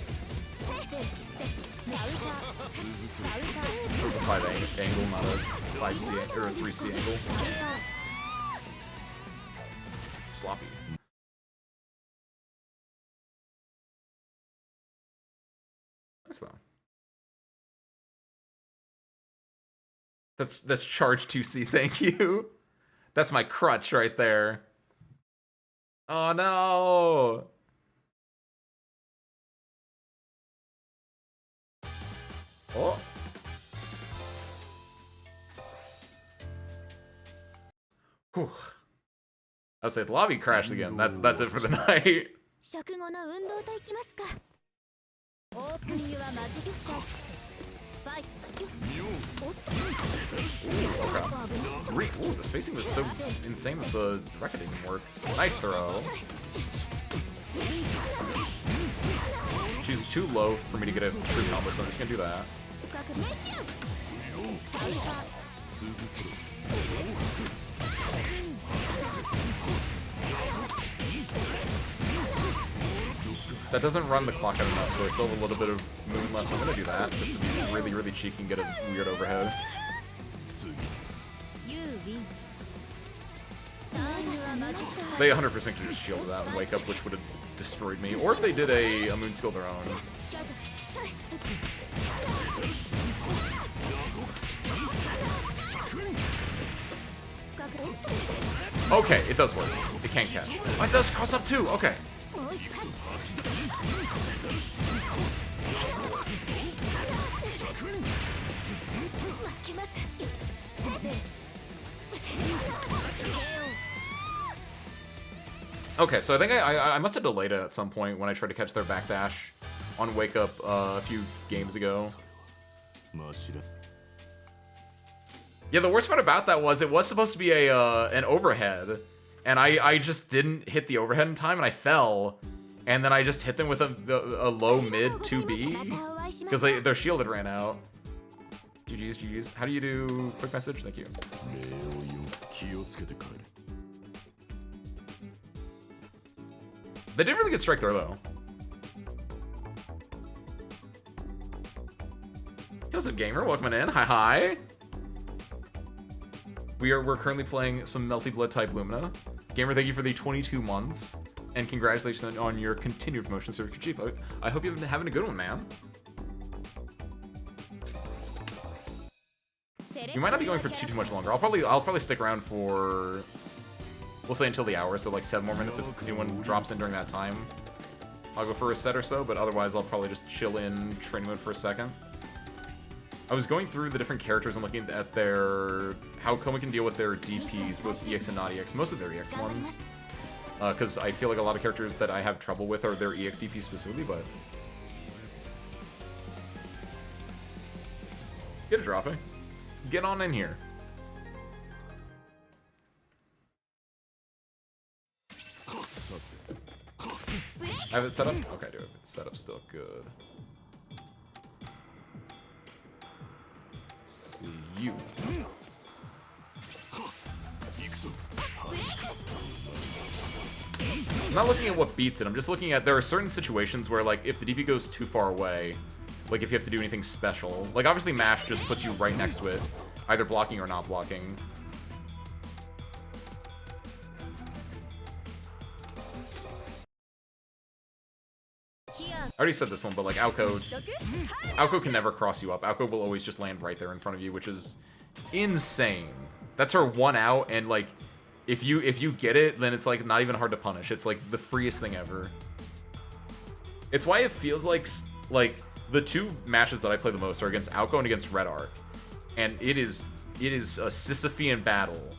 It was a 5 angle, not a 5C or a 3C angle. Sloppy. Nice though. That's charge 2C, thank you. That's my crutch right there. Oh no. Oh. Whew. I'll say the lobby crashed again. That's it for the night. Okay. Ooh, the spacing was so insane that the record didn't work. Nice throw. She's too low for me to get a true combo, so I'm just gonna do that. That doesn't run the clock out enough, so I still have a little bit of movement left, so I'm gonna do that, just to be really, really cheeky and get a weird overhead. They 100% could just shield that and wake up, which would have destroyed me. Or if they did a moon skill their own. Okay, it does work. It can catch. Oh, it does cross up too. Okay. Okay, so I think I must have delayed it at some point when I tried to catch their backdash on Wake Up a few games ago. Yeah, the worst part about that was it was supposed to be an overhead, and I just didn't hit the overhead in time, and I fell, and then I just hit them with a low mid 2B because their shield had ran out. GG's, GG's. How do you do quick message? Thank you. They did really good strike throw though. What's up, gamer? Welcome in. Hi, hi. We're currently playing some Melty Blood type Lumina. Gamer, thank you for the 22 months, and congratulations on your continued promotion, Sir Chief. I hope you've been having a good one, man. You might not be going for too much longer. I'll probably stick around for, we'll say until the hour, so like 7 more minutes if anyone drops in during that time. I'll go for a set or so, but otherwise I'll probably just chill in training mode for a second. I was going through the different characters and looking at how Koma can deal with their DPs, both EX and not EX, most of their EX ones. Because I feel like a lot of characters that I have trouble with are their EX DP specifically, but... Get a dropping. Get on in here. I have it set up? Okay, I do have it set up still. Good. Let's see you. I'm not looking at what beats it. I'm just looking at there are certain situations where, like, if the DP goes too far away, like if you have to do anything special, like obviously mash just puts you right next to it, either blocking or not blocking. I already said this one, but like Aoko can never cross you up. Aoko will always just land right there in front of you, which is insane. That's her one out, and like if you get it, then it's like not even hard to punish. It's like the freest thing ever. It's why it feels like the two matches that I play the most are against Aoko and against Red Arc, and it is a Sisyphean battle.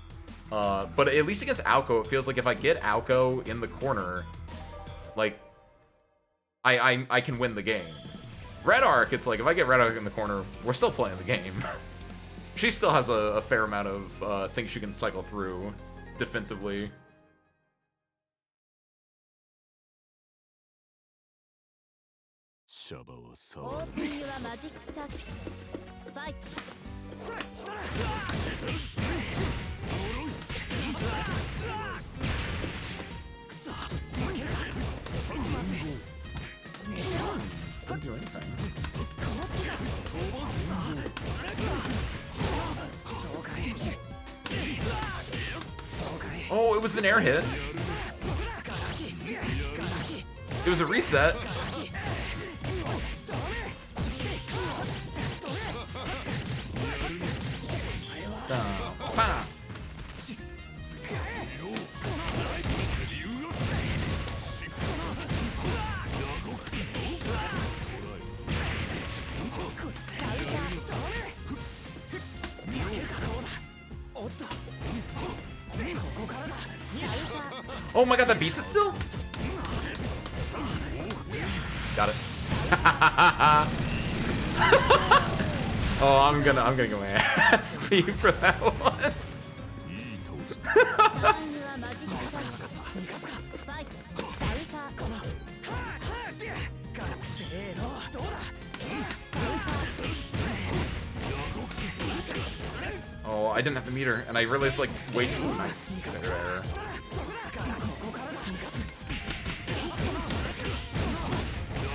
But at least against Aoko, it feels like if I get Aoko in the corner, like I can win the game. Red Arc, it's like if I get Red Arc in the corner, we're still playing the game. She still has a fair amount of things she can cycle through defensively. Didn't do anything. Oh, it was an air hit. It was a reset. Oh my god, that beats it still? Got it. Oh, I'm gonna go my ass beat for that one. Oh, I didn't have the meter, and I realized like way too nice. There.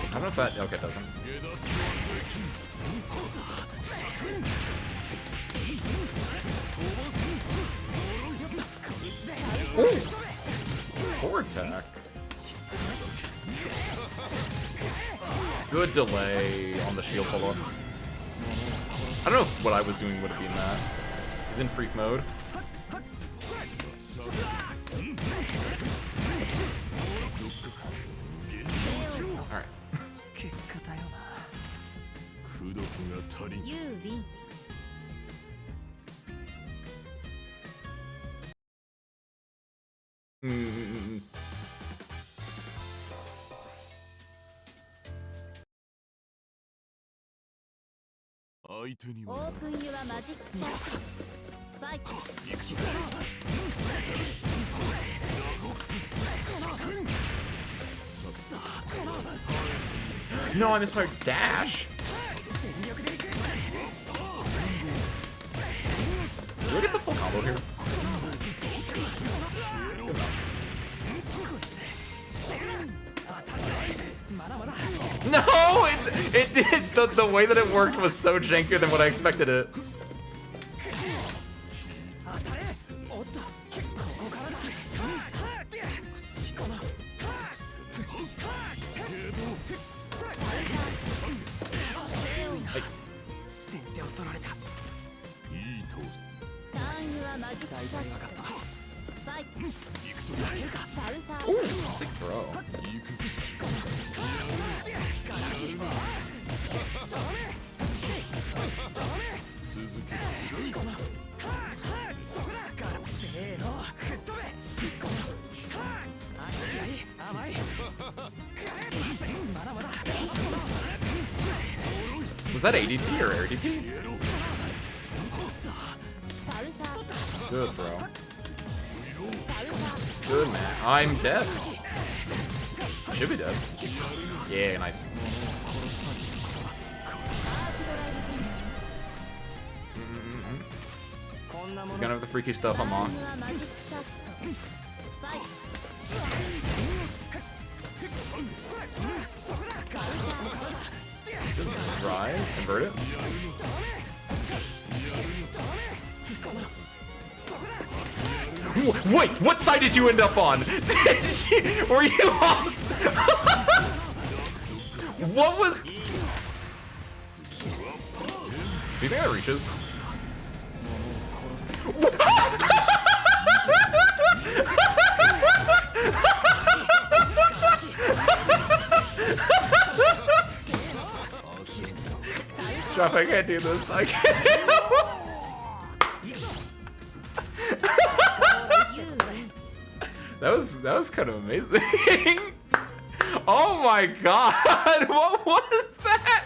I don't know if that okay, it doesn't. Ooh. Forward attack. Good delay on the shield follow-up. I don't know if what I was doing would have been that. He's in freak mode. Alright. Open your magic circle. Fight. No, I missed my dash. Do I get the full combo here? No, it did. The way that it worked was so jankier than what I expected it. Ooh, sick throw. Was that ADP or air DP? Good, bro. Good, man. I'm dead. Should be dead. Yeah, nice. He's gonna have the freaky stuff unlocked. Drive, convert it. Wait, what side did you end up on? Were you lost? What was? Do you think that reaches? Jeff, I can't do this. I can't. That was kind of amazing. Oh my god, what was that?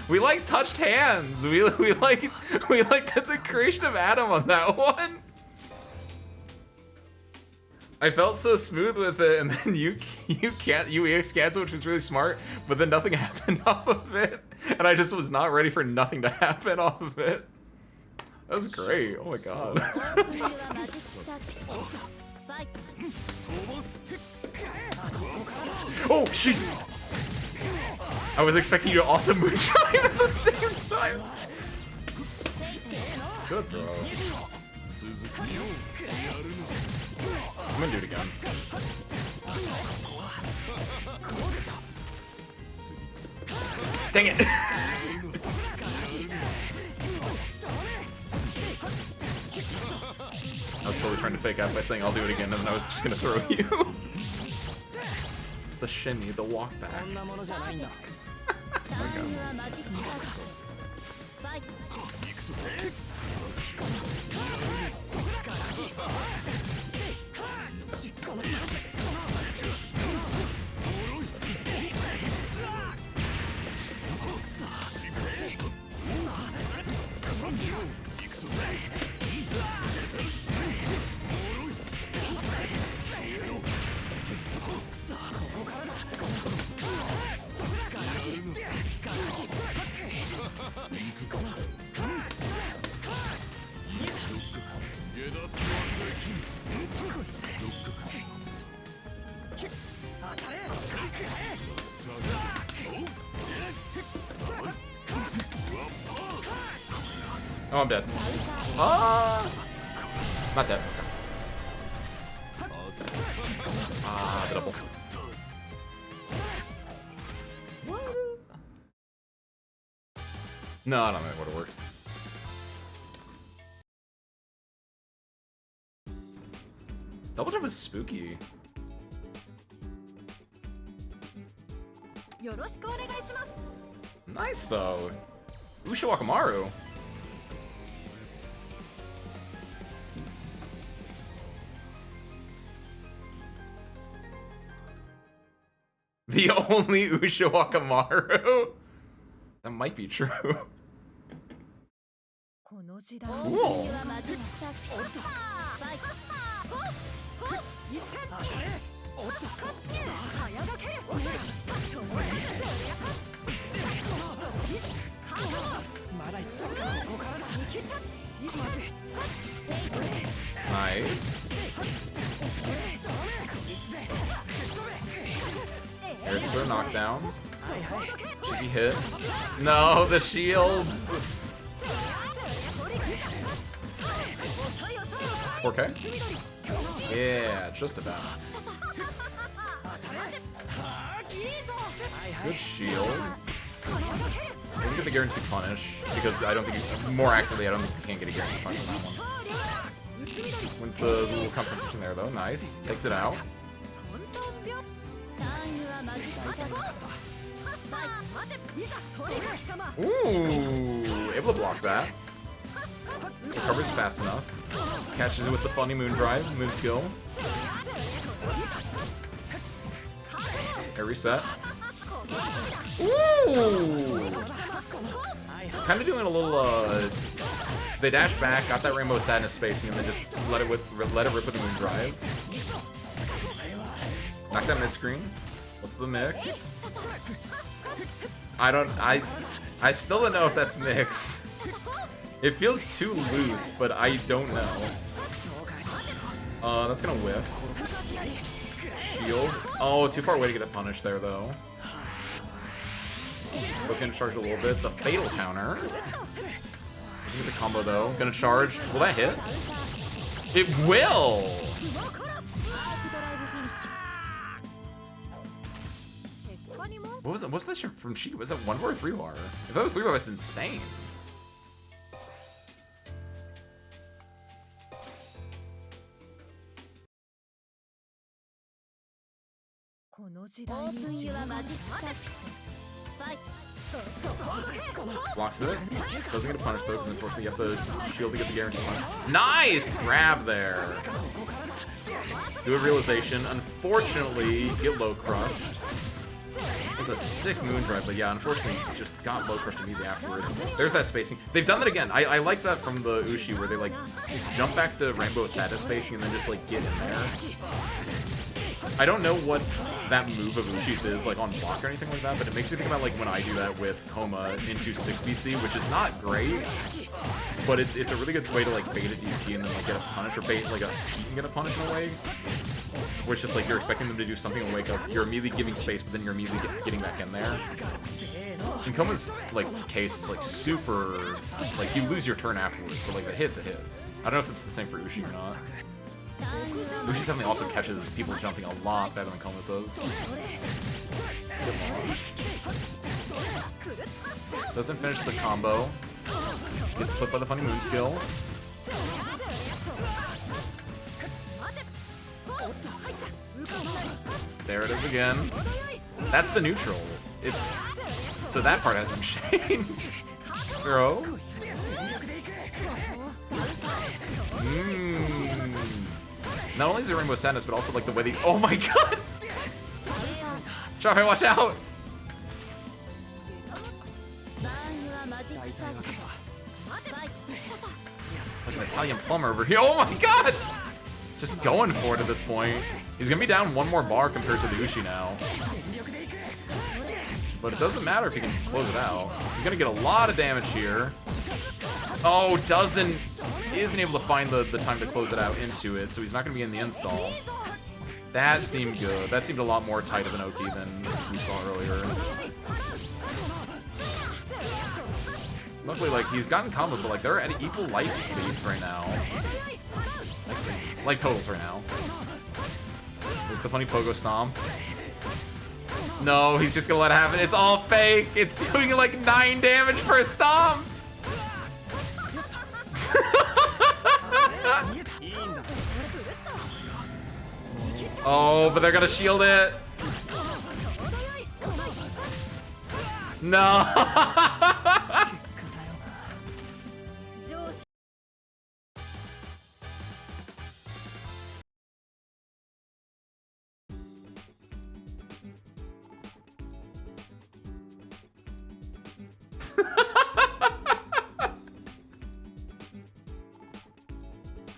We like touched hands. We like did the creation of Adam on that one. I felt so smooth with it, and then you EX cancel, which was really smart, but then nothing happened off of it, and I just was not ready for nothing to happen off of it. That was great. Oh my god. Oh Jesus! I was expecting you to also moonshine at the same time. Good, bro. I'm gonna do it again. Dang it! I was totally trying to fake out by saying I'll do it again, and then I was just gonna throw you. The shimmy, the walk back. Oh, I'm dead. Ah! Not dead. Okay. Ah, the double. No, I don't think it would have worked. Double jump is spooky. Nice though. Usha Wakamaru. The only Usha Wakamaru? That might be true. Cool. Nice. There's their knockdown. Should be hit. No, the shields. 4K? Yeah, just about. Good shield. Let's get the guaranteed punish, because I don't think, more accurately, I don't think you can get a guaranteed punish on that one. Wins the little competition there though, nice. Takes it out. Ooh, able to block that. Recovers fast enough. Catches it with the funny moon drive, moon skill. Air reset. Ooh! Kind of doing a little, they dash back, got that Rainbow Sadness spacing, and then just let it rip with the moon drive. Knock that mid screen. What's the mix? I still don't know if that's mix. It feels too loose, but I don't know. That's gonna whiff. Shield. Oh, too far away to get a punish there, though. Both gonna charge a little bit. The fatal counter. Doesn't get the combo though. Gonna charge. Will that hit? It will! What was that? What's that shit from Sheik? Was that 1 bar or 3 bar? If that was 3 bar, that's insane. Blocks it. Doesn't get a punish though, because unfortunately you have to shield to get the guaranteed punch. Nice grab there. Do a realization. Unfortunately, get low crushed. It's a sick moon drive, but yeah, unfortunately, just got low crushed immediately afterwards. There's that spacing. They've done that again. I like that from the Ushi, where they like jump back to Rainbow Sadness spacing and then just like get in there. I don't know what that move of Ushi's is, like on block or anything like that, but it makes me think about like when I do that with Koma into 6BC, which is not great, but it's a really good way to like bait a DP and then like get a punish, or bait like a Pete and get a punish in a way, where it's just like you're expecting them to do something and wake up, you're immediately giving space, but then you're immediately getting back in there. In Koma's like case, it's like super, like you lose your turn afterwards, but like it hits, it hits. I don't know if it's the same for Ushi or not. Ushi definitely also catches people jumping a lot better than Koma does. Doesn't finish the combo. Gets clipped by the funny moon skill. There it is again. That's the neutral. It's so that part hasn't changed. Throw. Not only is it Rainbow Sadness, but also like the way they. Oh my god! Char, watch out! Like an Italian plumber over here. Oh my god! Just going for it at this point. He's gonna be down 1 more bar compared to the Ushi now. But it doesn't matter if he can close it out. He's gonna get a lot of damage here. Oh, isn't able to find the time to close it out into it, so he's not gonna be in the install. That seemed good. That seemed a lot more tight of an Oki than we saw earlier. Luckily, like, he's gotten combos, but like they're at equal life leads right now. Like totals right now. There's the funny pogo stomp. No, he's just gonna let it happen. It's all fake. It's doing like 9 damage per stomp. Oh, but they're gonna shield it. No.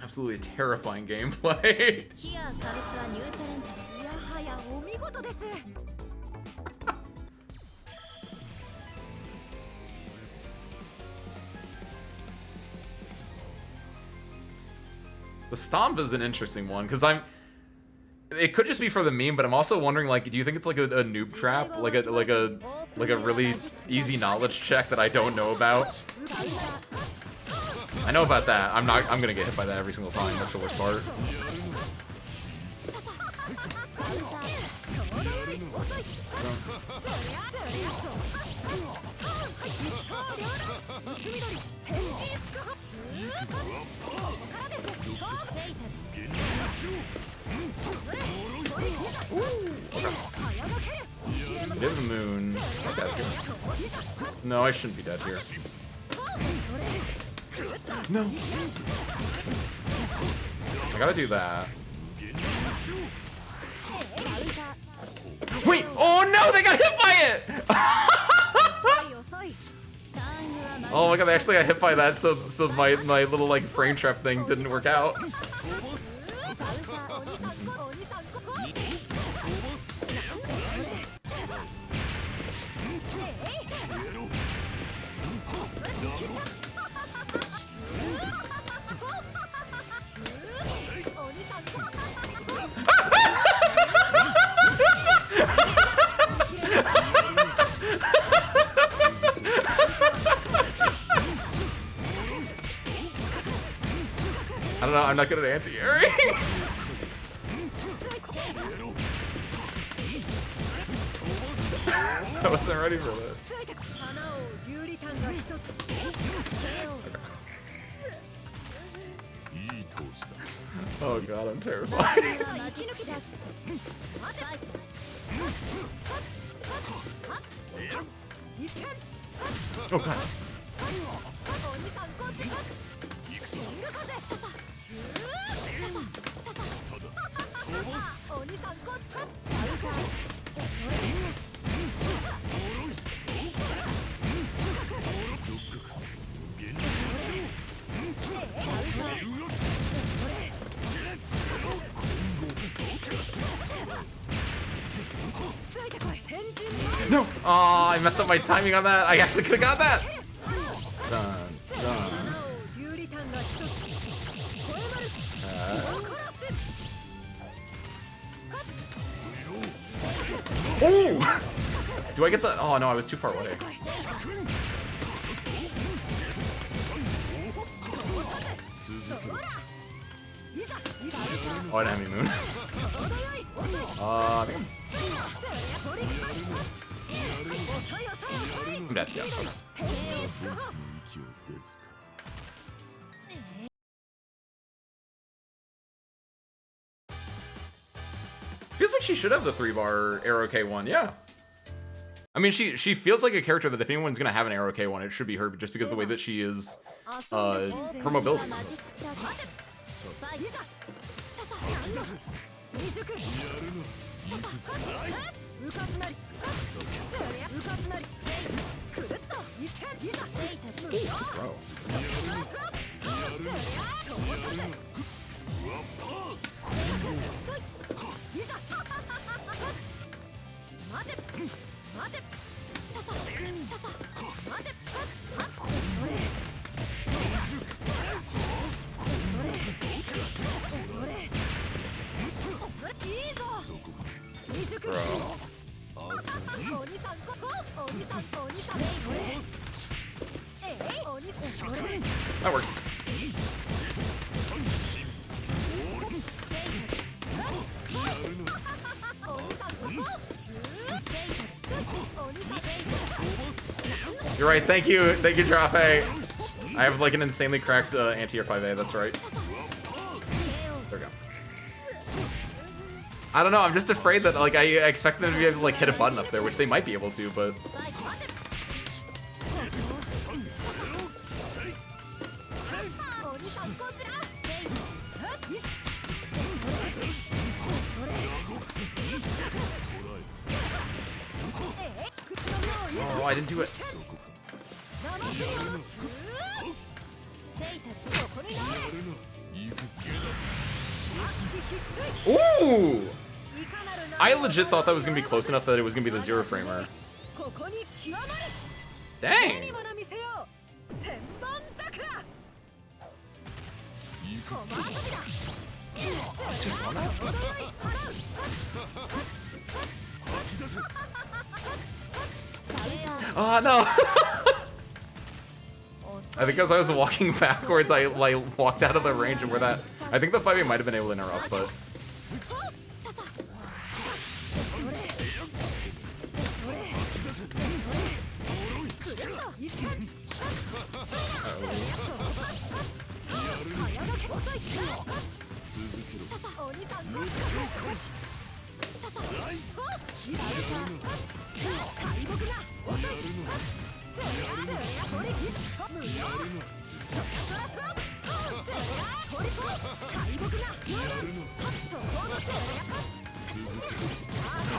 Absolutely terrifying gameplay. The stomp is an interesting one, because it could just be for the meme, but I'm also wondering, like, do you think it's like a noob trap, like a really easy knowledge check that I don't know about? I know about that. I'm gonna get hit by that every single time. That's the worst part. Give the moon. I'm dead here. No, I shouldn't be dead here. No. I gotta do that. Wait! Oh no! They got hit by it! Oh my god! Actually, I hit by that, so my little like frame trap thing didn't work out. I don't know, I'm not good at anti-airing. I wasn't ready for this. Oh god, I'm terrified. Oh god. No! Oh, I messed up my timing on that. I actually could have got that. Done. Done. Oh! Do I get the? Oh no, I was too far away. Oh, I didn't have any moon. I think I'm dead. Yeah. Okay. Feels like she should have the 3-bar arrow K1. Yeah. I mean, she feels like a character that if anyone's gonna have an arrow K1, it should be her, just because of the way that she is, her mobility. Bro. That works. You're right, thank you, Drafe. I have like an insanely cracked anti-air 5A, that's right. There we go. I don't know, I'm just afraid that like I expect them to be able to like hit a button up there, which they might be able to, but oh, I didn't do it. Ooh! I legit thought that was gonna be close enough that it was gonna be the 0-framer. Dang! It's too slow now. Oh no! I think as I was walking backwards, I like walked out of the range of where that. I think the 5A might have been able to interrupt, but.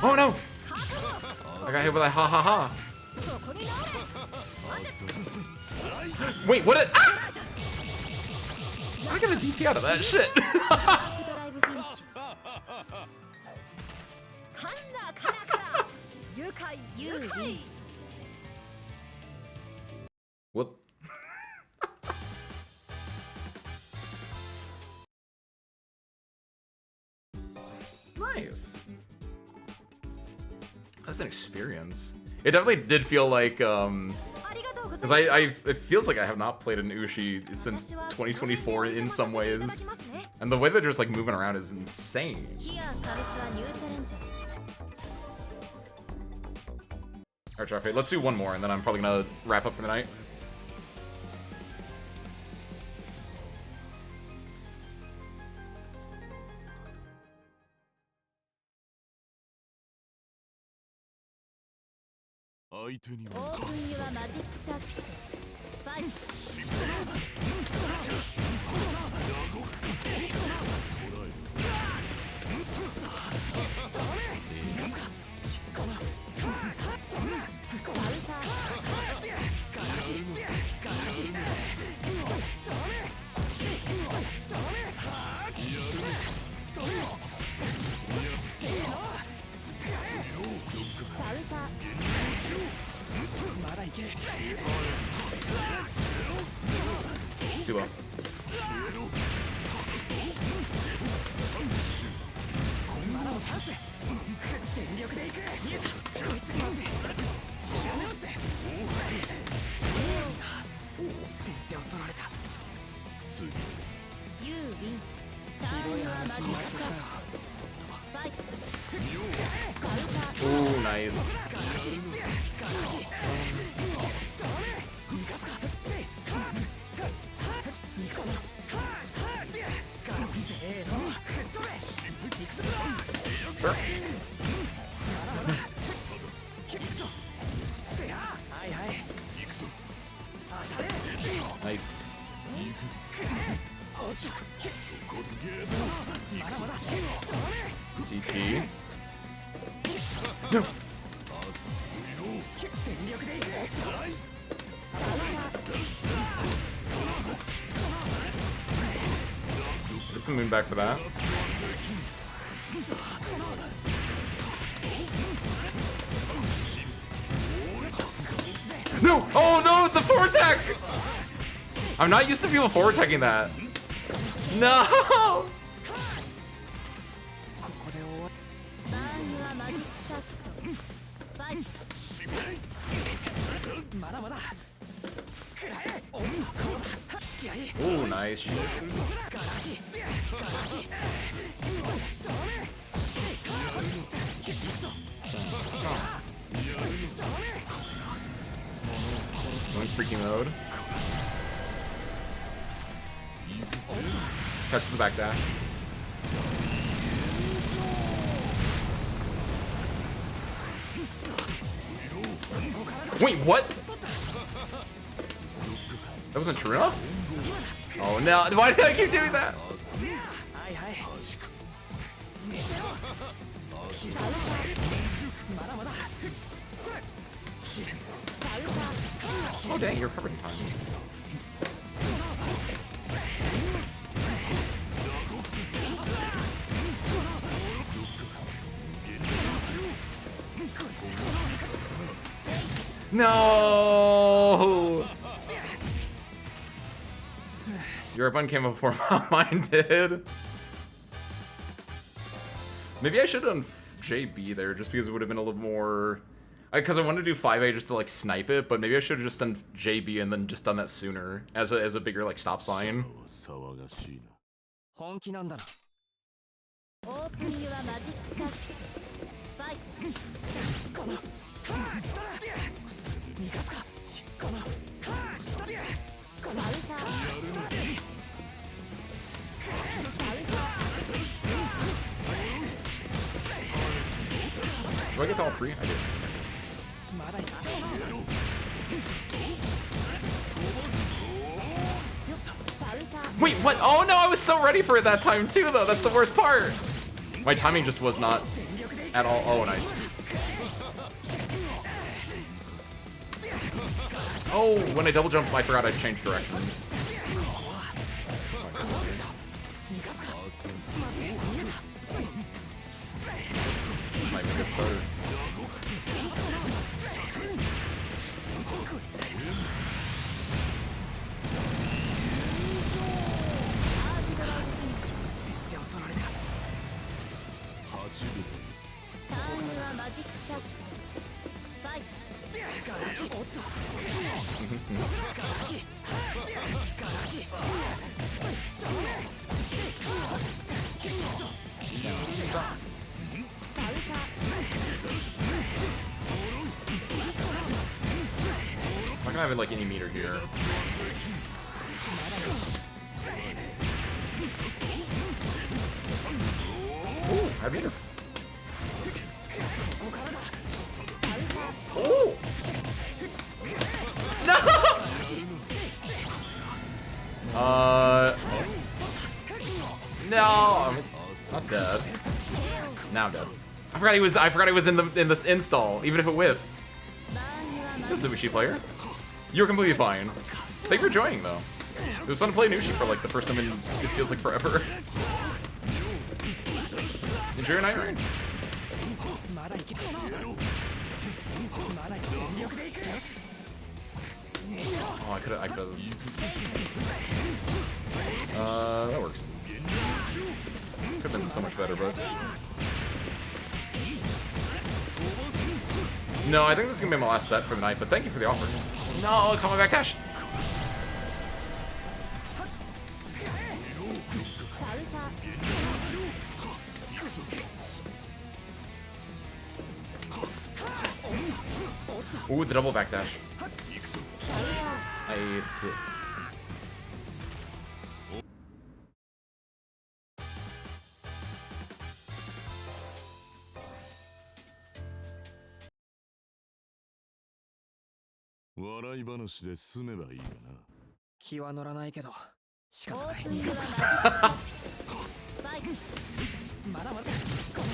Oh no! I got hit with a ha ha ha. Wait, what? Ah! I got a DP out of that shit. Whoop. Nice. That's an experience. It definitely did feel like, Because it feels like I have not played an Ushi since 2024 in some ways. And the way they're just like moving around is insane. Alright, Jarfei, let's do one more and then I'm probably gonna wrap up for the night. It's too low. Ooh, nice. Sure. Nice. DP. No. Get some moon back for that. No! Oh no, the forward attack! I'm not used to people forward attacking that. No! Ooh, nice shit. Going freaking mode. Catch the back dash. Wait, what? That wasn't true enough? Oh no, why did I keep doing that? Oh dang, you're covered in time. No! Your button came up before mine did. Maybe I should have done JB there just because it would have been a little more... Because I wanted to do 5A just to like snipe it, but maybe I should have just done JB and then just done that sooner as a bigger like stop sign. Do I get to all three? I did. Wait, what? Oh no, I was so ready for it that time too, though. That's the worst part. My timing just was not at all. Oh, nice. Oh, when I double jump, I forgot I changed directions. This might be a good start. I'm not gonna have like any meter here. Ooh, I have meter. Oh! No! No, I'm not dead. Now I'm dead. I forgot he was in this install, even if it whiffs. This is a Nushi player. You're completely fine. Thank you for joining though. It was fun to play Nushi for like the first time in it feels like forever. Enjoy your night rain. Oh, I could've. That works. Could've been so much better, but. No, I think this is gonna be my last set for the night, but thank you for the offer. No, call me back, Dash. Ooh, the double backdash. Nice.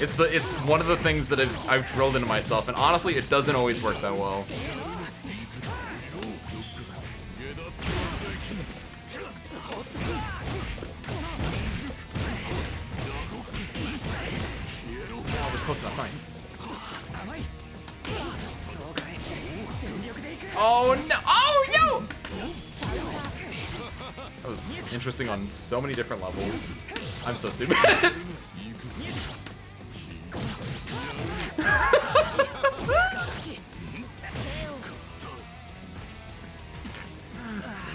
It's one of the things that I've drilled into myself, and honestly, it doesn't always work that well. Oh, it was close enough. Nice. Oh no! Oh yo! That was interesting on so many different levels. I'm so stupid.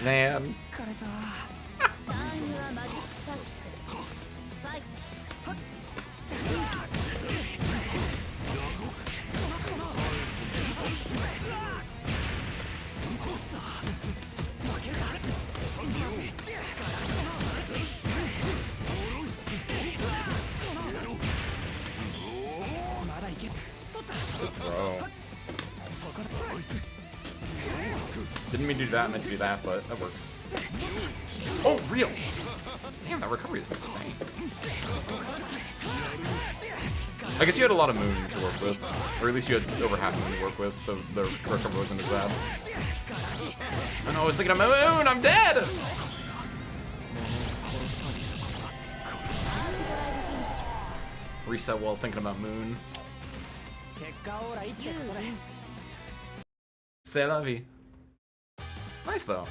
Man. Bro. Didn't mean to do that, meant to do that, but that works. Oh, real! Damn, that recovery is insane. I guess you had a lot of moon to work with, or at least you had over half moon to work with, so the recovery wasn't as bad. Oh no, I was thinking of moon! I'm dead! Reset while thinking about moon. C'est la vie. Nice though.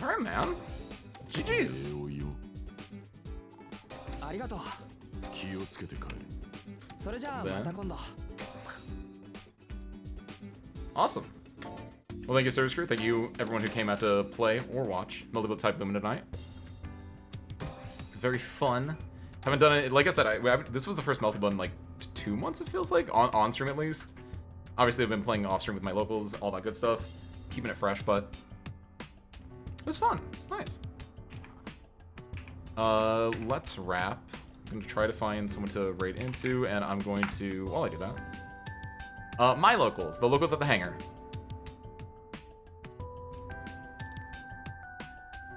Alright, man. GG's. Awesome. Well, thank you, Service Crew. Thank you, everyone who came out to play or watch Multiple Type Lumina tonight. It's very fun. Haven't done it, like I said, this was the first Melty in like 2 months, it feels like, on stream at least. Obviously, I've been playing off stream with my locals, all that good stuff. Keeping it fresh, but it was fun. Nice. Let's wrap. I'm gonna try to find someone to raid into, and I'm going to, while I do that, my locals, the locals at the hangar.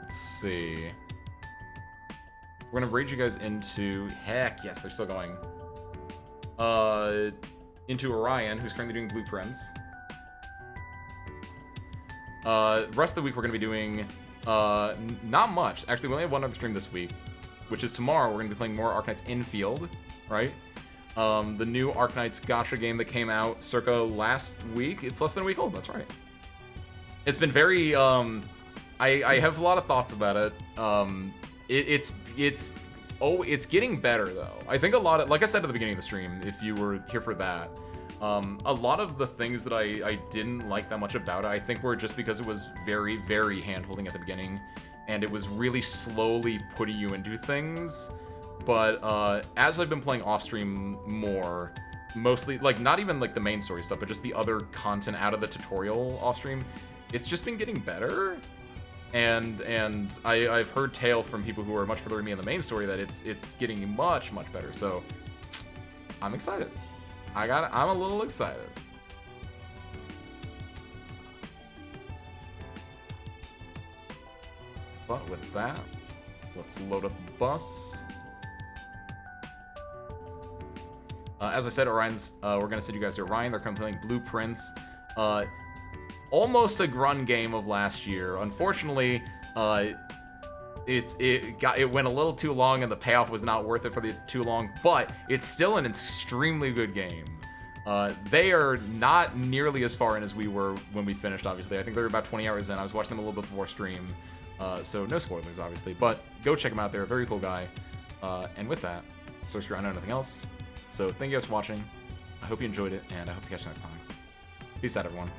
Let's see. We're gonna raid you guys into, heck yes, they're still going. Into Orion, who's currently doing blueprints. Rest of the week we're gonna be doing, not much. Actually, we only have one other stream this week, which is tomorrow. We're gonna be playing more Arknights Infield, right? The new Arknights gacha game that came out circa last week. It's less than a week old, that's right. It's been very, I have a lot of thoughts about it. It's it's getting better though. I think a lot of, like I said at the beginning of the stream, if you were here for that, a lot of the things that I didn't like that much about it, I think were just because it was very, very hand-holding at the beginning, and it was really slowly putting you into things. But as I've been playing off-stream more, mostly, like, not even like the main story stuff, but just the other content out of the tutorial off-stream, it's just been getting better. And I've heard tale from people who are much further than me in the main story that it's getting much, much better. So I'm excited. I'm a little excited. But with that, let's load up the bus. As I said, Orion's, we're gonna send you guys to Orion. They're playing Blueprints. Almost a grun game of last year. Unfortunately, it went a little too long, and the payoff was not worth it for the too long. But it's still an extremely good game. They are not nearly as far in as we were when we finished. Obviously, I think they're about 20 hours in. I was watching them a little bit before stream, so no spoilers, obviously. But go check them out. They're a very cool guy. And with that, Sorcerer, I know nothing else. So thank you guys for watching. I hope you enjoyed it, and I hope to catch you next time. Peace out, everyone.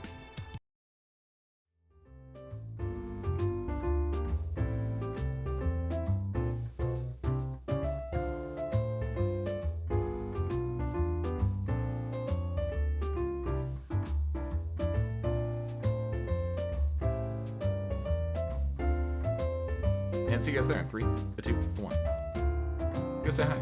And see you guys there in 3, 2, 1. Go say hi.